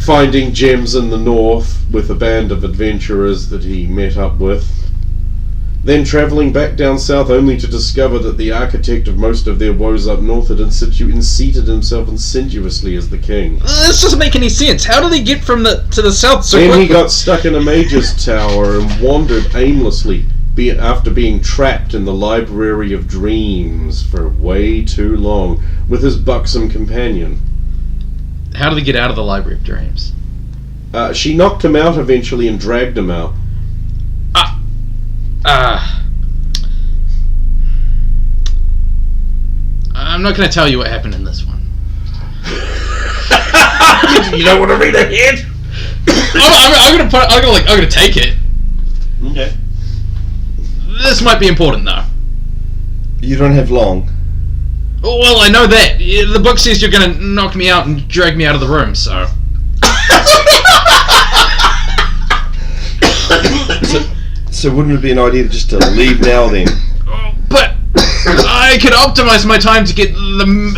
Finding gems in the north with a band of adventurers that he met up with. Then travelling back down south only to discover that the architect of most of their woes up north had seated himself insidiously as the king. This doesn't make any sense. How did he get from to the south so Then quickly? he got stuck in a mage's tower and wandered aimlessly after being trapped in the Library of Dreams for way too long with his buxom companion. How did he get out of the Library of Dreams? She knocked him out eventually and dragged him out. I'm not going to tell you what happened in this one. You don't want to read ahead? I'm gonna take it. Okay. This might be important though. You don't have long. Well, I know that. The book says you're gonna knock me out and drag me out of the room, so. So wouldn't it be an idea just to leave now then? But I could optimize my time to get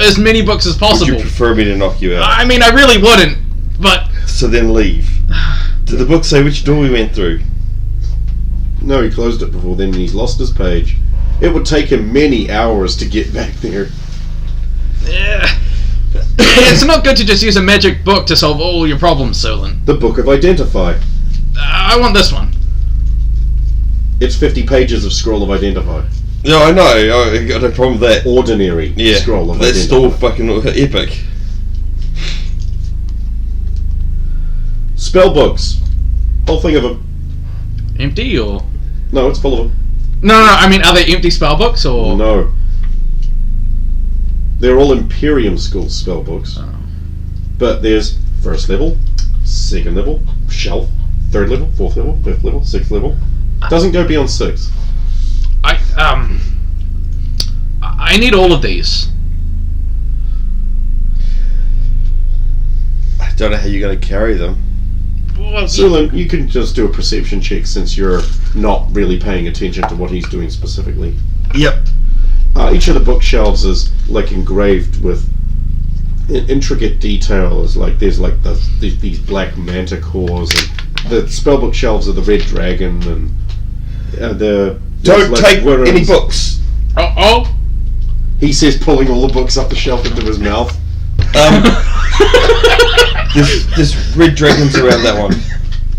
as many books as Would possible. you prefer me to knock you out? I mean, I really wouldn't, but... So then leave. Did the book say which door we went through? No, he closed it before then and he's lost his page. It would take him many hours to get back there. Yeah. It's not good to just use a magic book to solve all your problems, Solon. The Book of Identify. I want this one. It's 50 pages of Scroll of Identify. No, I know. I got no problem with that. Ordinary Yeah, Scroll of that's Identify. still fucking epic. Spell books. Whole thing of them. Empty, or...? No, it's full of them. No, I mean, are they empty spell books, or...? No. They're all Imperium School spell books. Oh. But there's first level, second level, shelf, third level, fourth level, fifth level, sixth level. Doesn't go beyond 6. I need all of these. I don't know how you're going to carry them. Well, Sulin, you can just do a perception check since you're not really paying attention to what he's doing specifically. Yep. Each of the bookshelves is like engraved with intricate details. Like there's like these black manticores, and the spellbook shelves are the red dragon, and Don't like take worms. any books. Oh. He says, pulling all the books up the shelf into his mouth. There's red dragons around that one.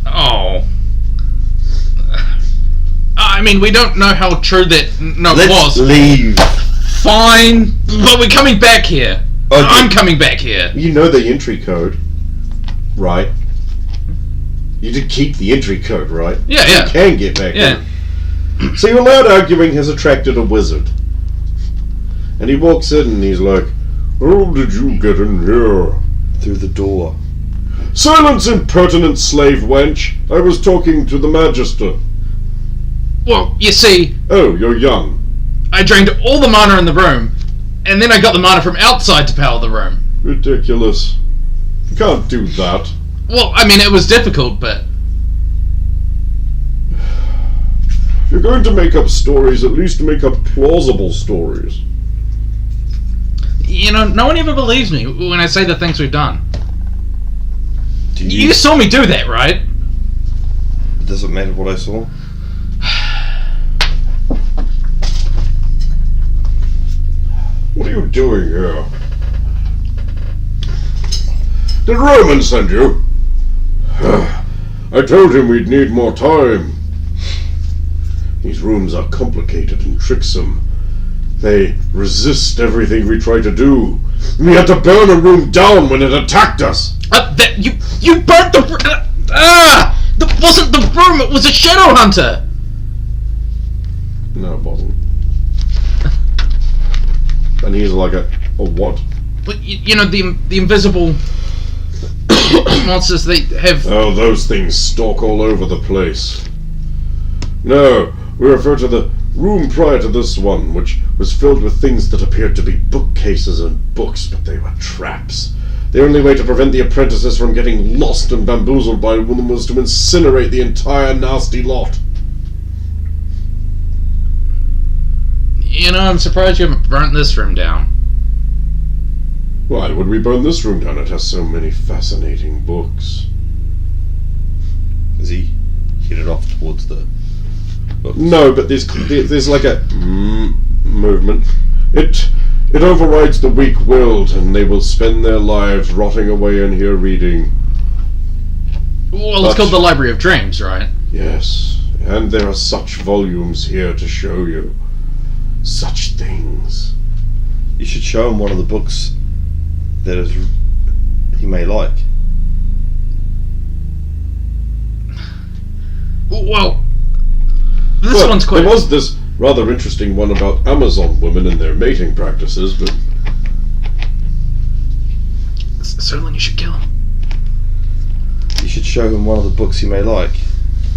Oh. I mean, we don't know how true that Let's was. leave. Fine, but we're coming back here. Okay. I'm coming back here. You know the entry code, right? You did keep the entry code, right? Yeah. You can get back Yeah. in. So your loud arguing has attracted a wizard. And he walks in and he's like, "How did you get in here?" Through the door. "Silence, impertinent slave wench! I was talking to the Magister." Well, you see, "Oh, you're young." I drained all the mana in the room, and then I got the mana from outside to power the room. "Ridiculous. You can't do that." Well, I mean, it was difficult, but... If you're going to make up stories, at least make up plausible stories. You know, no one ever believes me when I say the things we've done. Do You saw me do that, right? It doesn't matter what I saw. What are you doing here? Did Roman send you? I told him we'd need more time. These rooms are complicated and tricksome. They resist everything we try to do. We had to burn a room down when it attacked us. You burnt the... That wasn't the room, it was a shadow hunter! No, it wasn't. And he's like a what? But you know, the invisible monsters they have. Oh, those things stalk all over the place. No, we refer to the room prior to this one, which was filled with things that appeared to be bookcases and books, but they were traps. The only way to prevent the apprentices from getting lost and bamboozled by them was to incinerate the entire nasty lot. You know, I'm surprised you haven't burnt this room down. Why would we burn this room down? It has so many fascinating books. Is he headed off towards the books? No, but there's like a movement. It overrides the weak-willed, and they will spend their lives rotting away in here reading. Well, it's called the Library of Dreams, right? Yes, and there are such volumes here to show you. Such things. You should show him one of the books that he may like. Well, this one's quite... There was this rather interesting one about Amazon women and their mating practices, but... Certainly you should kill him. You should show him one of the books he may like.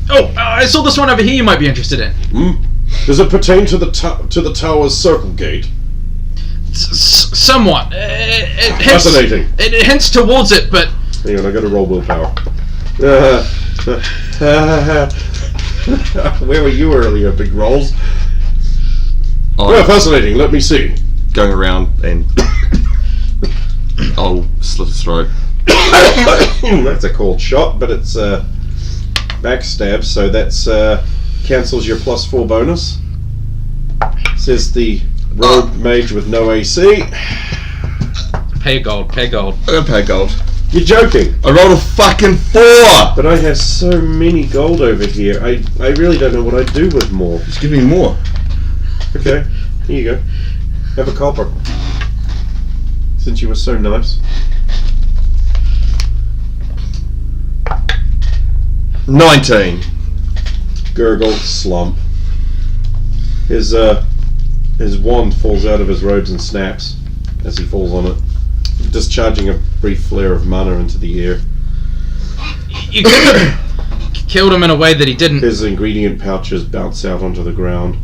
Oh, I saw this one over here you might be interested in. Does it pertain to the tower's circle gate? Somewhat. It hints, Fascinating. It hints towards it, but... Hang on, I gotta roll willpower. Where were you earlier, big rolls? Well, fascinating, let me see. Going around and I'll slit his throat. That's a called shot, but it's backstab, so that's cancels your +4 bonus. Says the rogue mage with no AC. Pay gold, pay gold. I'm gonna pay gold. You're joking. I rolled a fucking 4! But I have so many gold over here. I really don't know what I'd do with more. Just give me more. Okay, here you go. Have a copper. Since you were so nice. 19. Gurgle, slump. His wand falls out of his robes and snaps as he falls on it, discharging a brief flare of mana into the air. You could have killed him in a way that he didn't. His ingredient pouches bounce out onto the ground.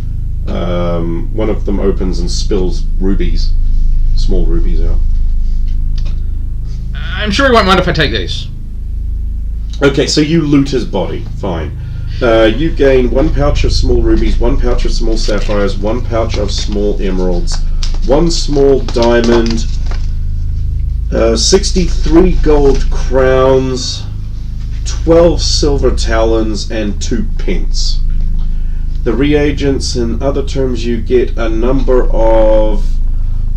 One of them opens and spills rubies, small rubies out. I'm sure he won't mind if I take these. Okay, so you loot his body. Fine. You gain 1 pouch of small rubies, 1 pouch of small sapphires, 1 pouch of small emeralds, 1 small diamond, 63 gold crowns, 12 silver talons, and 2 pence. The reagents, in other terms, you get a number of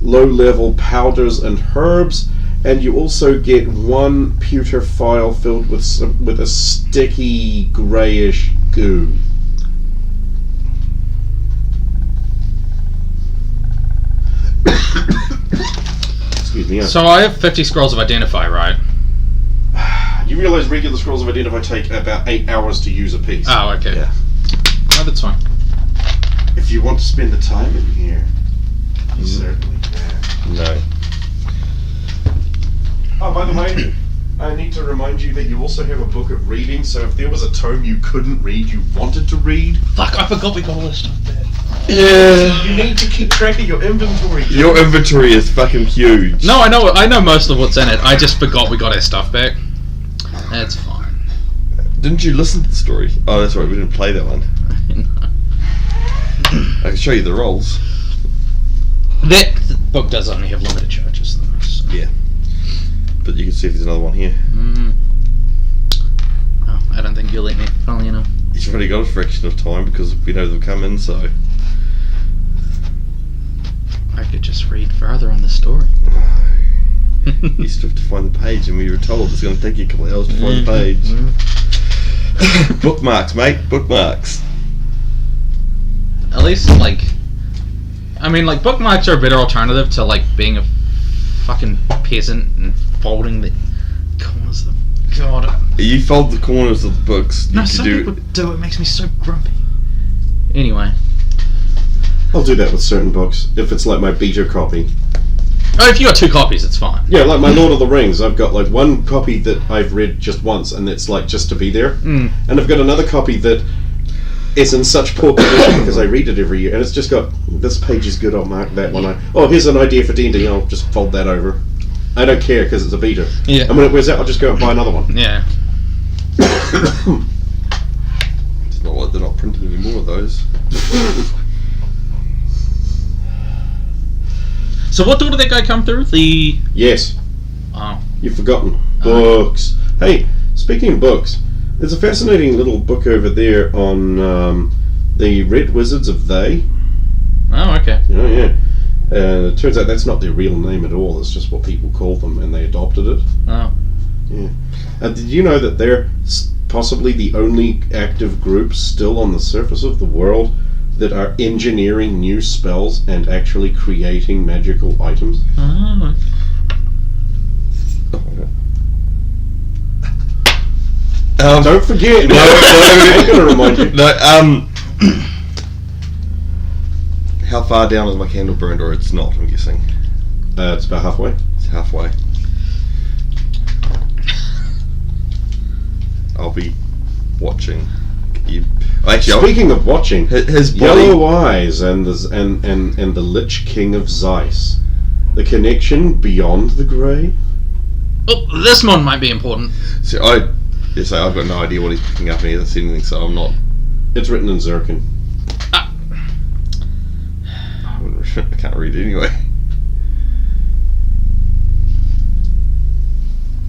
low-level powders and herbs, and you also get 1 pewter phial filled with a sticky greyish goo. Excuse me. So I have 50 scrolls of Identify, right? You realise regular scrolls of Identify take about 8 hours to use a piece. Oh, okay. Yeah. Oh, that's fine. If you want to spend the time in here, you certainly can. No. Oh, by the way, I need to remind you that you also have a book of reading, so if there was a tome you couldn't read, you wanted to read, Fuck, I forgot we got all this stuff there. Yeah. you need to keep track of your inventory. dude. Your inventory is fucking huge. No, I know most of what's in it. I just forgot we got our stuff back. That's fine. Didn't you listen to the story? Oh, that's right, we didn't play that one. I can show you the rolls. That book does only have limited charges, though. So. Yeah. But you can see if there's another one here. Oh, I don't think you'll let me, funnily enough. You've already got a fraction of time because we know they'll come in, so... I could just read further on the story. You still have to find the page, and we were told it's going to take you a couple of hours to find the page. Bookmarks, mate, bookmarks. At least, like... I mean, like, bookmarks are a better alternative to, like, being a fucking peasant and folding the corners of the... God. You fold the corners of the books. No, you some do people do. It makes me so grumpy. Anyway. I'll do that with certain books, if it's like my beta copy. Oh, if you got 2 copies, it's fine. Yeah, like my Lord of the Rings, I've got like one copy that I've read just once, and it's like just to be there. And I've got another copy that is in such poor condition because I read it every year, and it's just got, this page is good, I'll mark that one. Here's an idea for D&D, I'll just fold that over. I don't care because it's a beta. Yeah. And when it wears out, I'll just go and buy another one. Yeah. It's not like they're not printing any more of those. So what door did that guy come through? The... Yes. Oh. You've forgotten. Books. Hey, speaking of books, there's a fascinating little book over there on the Red Wizards of They. Oh, okay. Oh, yeah. It turns out that's not their real name at all. It's just what people call them, and they adopted it. Oh. Yeah. Did you know that they're possibly the only active group still on the surface of the world that are engineering new spells and actually creating magical items? Oh. Don't forget. No, I'm going to remind you. No, how far down is my candle burned, or it's not, I'm guessing? It's about halfway. It's halfway. I'll be watching you. Actually, Speaking of watching, his body. Yellow Eyes and the Lich King of Zeiss. The connection beyond the grey? Oh, this one might be important. So I've got no idea what he's picking up, and he hasn't seen anything, so I'm not. It's written in Zircon. I can't read it anyway.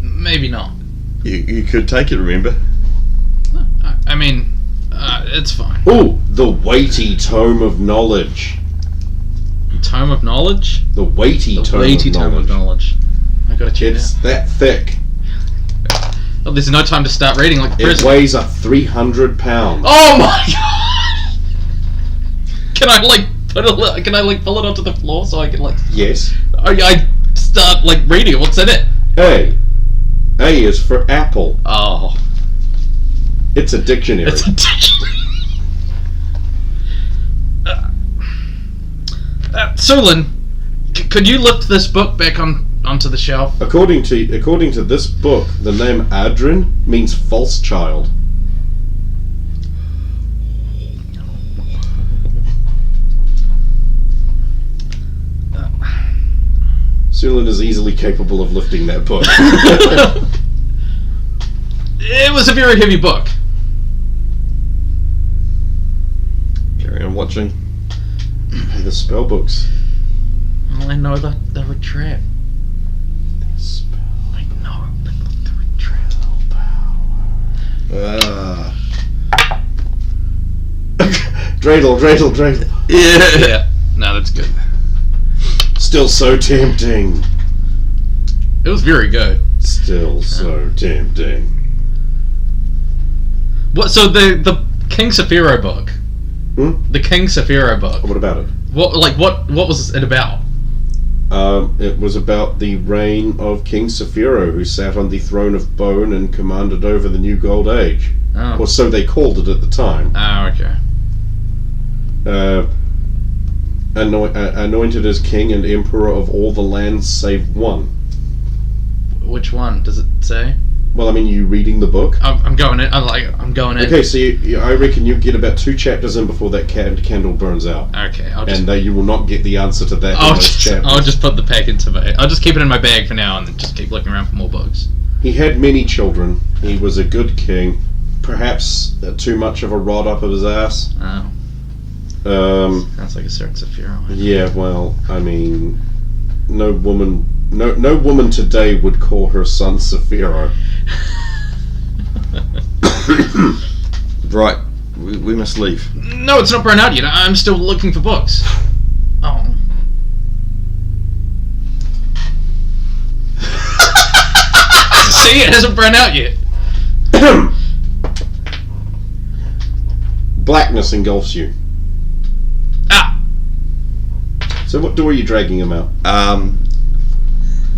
Maybe not. You could take it, remember? I mean, it's fine. Ooh, the weighty Tome of Knowledge. Tome of Knowledge? The weighty Tome of Knowledge. I gotta check It's it that thick. out. Oh, there's no time to start reading like the It prison. weighs 300 pounds. Oh my god! Can I pull it onto the floor so I can Yes. I start reading it? What's in it? A is for apple. Oh. It's a dictionary. It's a dictionary. Sulin, could you lift this book back onto the shelf? According to this book, the name Adrin means false child. Sulin is easily capable of lifting that book. It was a very heavy book. Carry on watching. Hey, the spell books. Well, I know that they were trapped. I know they were trapped. Dreidel. Yeah. No, that's good. Still so tempting. It was very good. Still so tempting. What? So the King Saphiro book. The King Saphiro book. What about it? What was it about? It was about the reign of King Saphiro, who sat on the throne of bone and commanded over the New Gold Age. Oh. Or so they called it at the time. Oh, okay. Anointed as king and emperor of all the lands save one. Which one does it say? Well, I mean, you reading the book? I'm going in. I'm going in. Okay, so I reckon you get about 2 chapters in before that candle burns out. Okay, And you will not get the answer to that in those chapters. I'll just put the pack into my... I'll just keep it in my bag for now and then just keep looking around for more books. He had many children. He was a good king. Perhaps too much of a rod up of his ass. Oh. Sounds like a certain Saphiro. Yeah, well, I mean, no woman today would call her son Saphiro. Right, we must leave. No, it's not burnt out yet. I'm still looking for books. Oh. See, it hasn't burnt out yet. Blackness engulfs you. Ah. So what door are you dragging him out? Yeah,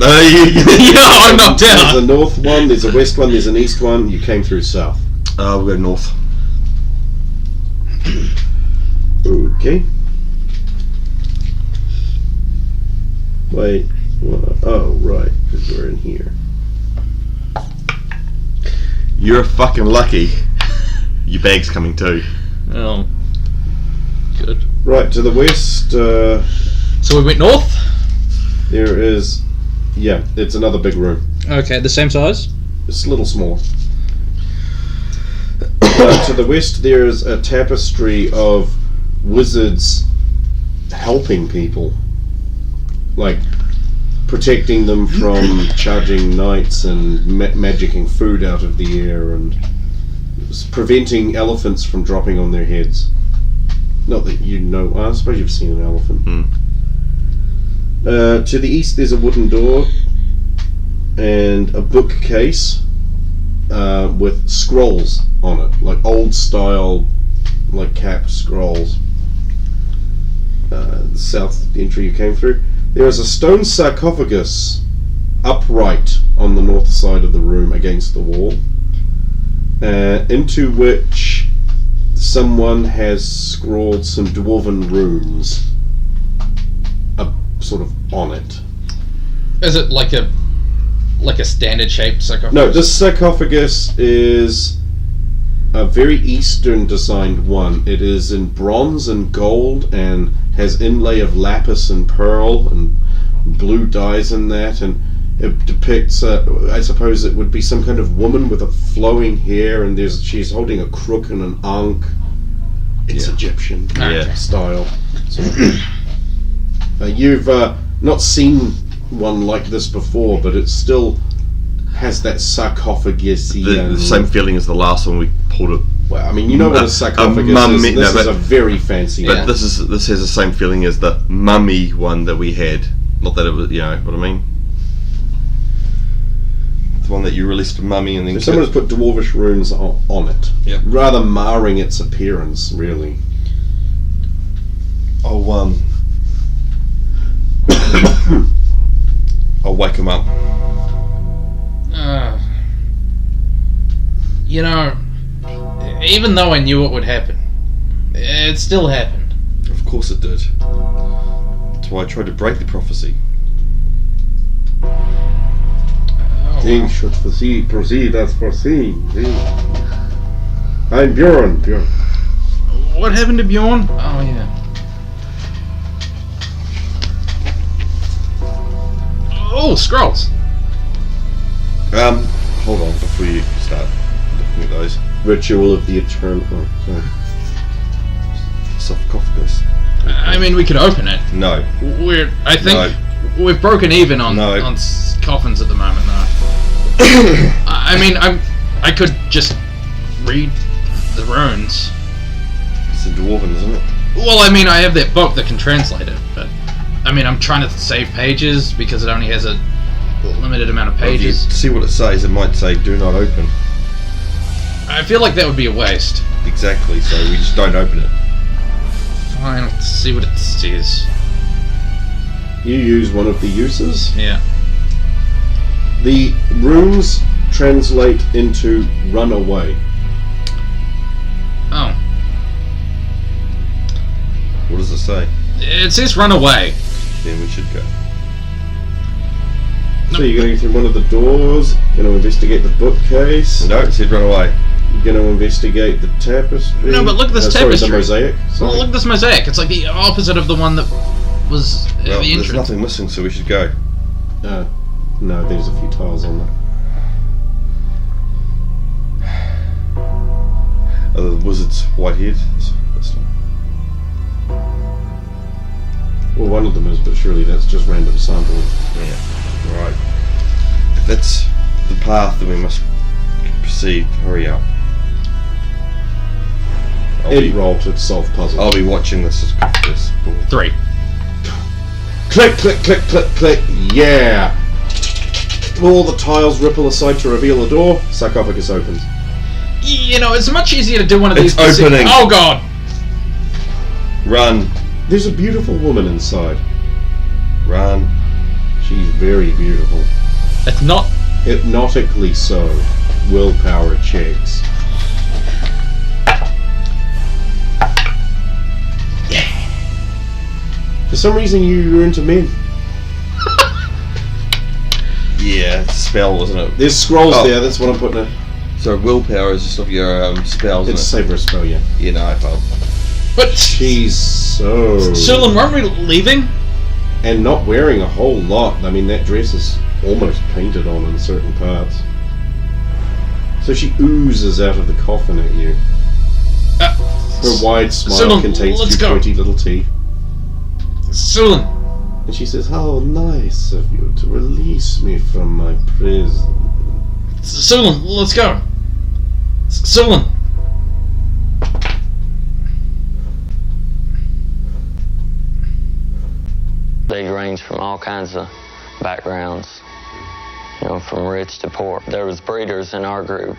I'm knocked There's out. a north one, there's a west one, there's an east one. You came through south. We'll go north. Okay. Wait. Oh, right, because we're in here. You're fucking lucky. Your bag's coming too. Oh, good. Right, to the west, So we went north? there is... Yeah, it's another big room. Okay, the same size? It's a little smaller. To the west, there is a tapestry of wizards helping people. Like, protecting them from charging knights and magicking food out of the air and preventing elephants from dropping on their heads. Not that you know... I suppose you've seen an elephant. To the east, there's a wooden door and a bookcase with scrolls on it, like old style, like capped scrolls. The south entry you came through. There is a stone sarcophagus upright on the north side of the room against the wall, into which someone has scrawled some dwarven runes sort of on it. Is it like a standard shaped sarcophagus? No, this sarcophagus is a very Eastern designed one. It is in bronze and gold and has inlay of lapis and pearl and blue dyes in that, and it depicts, I suppose it would be some kind of woman with a flowing hair, and she's holding a crook and an ankh. It's Egyptian style. So, you've not seen one like this before, but it still has that sarcophagus-y... The same feeling as the last one we pulled it. Well, I mean, you know what a sarcophagus is. This is a very fancy But one. this has the same feeling as the mummy one that we had. Not that it was, you know what I mean? The one that you released for mummy and then... So someone has put dwarvish runes on it. Yep. Rather marring its appearance, really. I'll wake him up. You know, even though I knew it would happen, it still happened. Of course it did. That's why I tried to break the prophecy. Things should proceed as foreseen. I'm Bjorn. What happened to Bjorn? Oh, yeah. Oh, scrolls. Hold on before you start looking at those. Ritual of the Eternal... Oh, sorry. Sarcophagus. I mean, we could open it. No. I think we've broken even on coffins at the moment, though. I mean, I could just read the runes. It's in Dwarven, isn't it? Well, I mean, I have that book that can translate it, but I mean, I'm trying to save pages because it only has a limited amount of pages. If you see what it says, it might say "Do not open." I feel like that would be a waste. Exactly. So we just don't open it. Fine, let's see what it says. You use one of the uses. Yeah. The runes translate into run away. Oh. What does it say? It says run away. Then we should go. So you're going to go through one of the doors, going to investigate the bookcase. No, it said run away. You're going to investigate the tapestry. No, but look at this tapestry. Sorry, the mosaic. Sorry. Well, look at this mosaic. It's like the opposite of the one that was at Well, the there's entrance. nothing missing, so we should go. No, there's a few tiles on there. Are the wizard's white head? This one. Well, one of them is, but surely that's just random sample. Yeah. Right. If that's the path, then we must proceed. Hurry up. Ed roll to solve puzzle. I'll be watching this. 3. Click, click, click, click, click. Yeah. All the tiles ripple aside to reveal a door. Sarcophagus opens. You know, it's much easier to do one of these. It's opening. Oh god! Run. There's a beautiful woman inside. Run. She's very beautiful. It's not. Hypnotically so. Willpower checks. For some reason you're into men. Yeah, it's a spell, wasn't it? There's scrolls Oh. there, that's what I'm putting in. So willpower is just of your spells, It's isn't saver spell, yeah. it? You know, well. But She's so... Sulin, weren't we leaving? And not wearing a whole lot. I mean, that dress is almost painted on in certain parts. So she oozes out of the coffin at you. Her wide smile Sulin, contains let's two go. pretty little teeth. Sulin, And she says, how nice of you to release me from my prison. Sulin, let's go. Sulin. They range from all kinds of backgrounds, you know, from rich to poor. There was breeders in our group,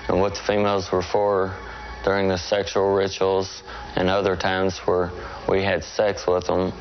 and what the females were for during the sexual rituals and other times where we had sex with them.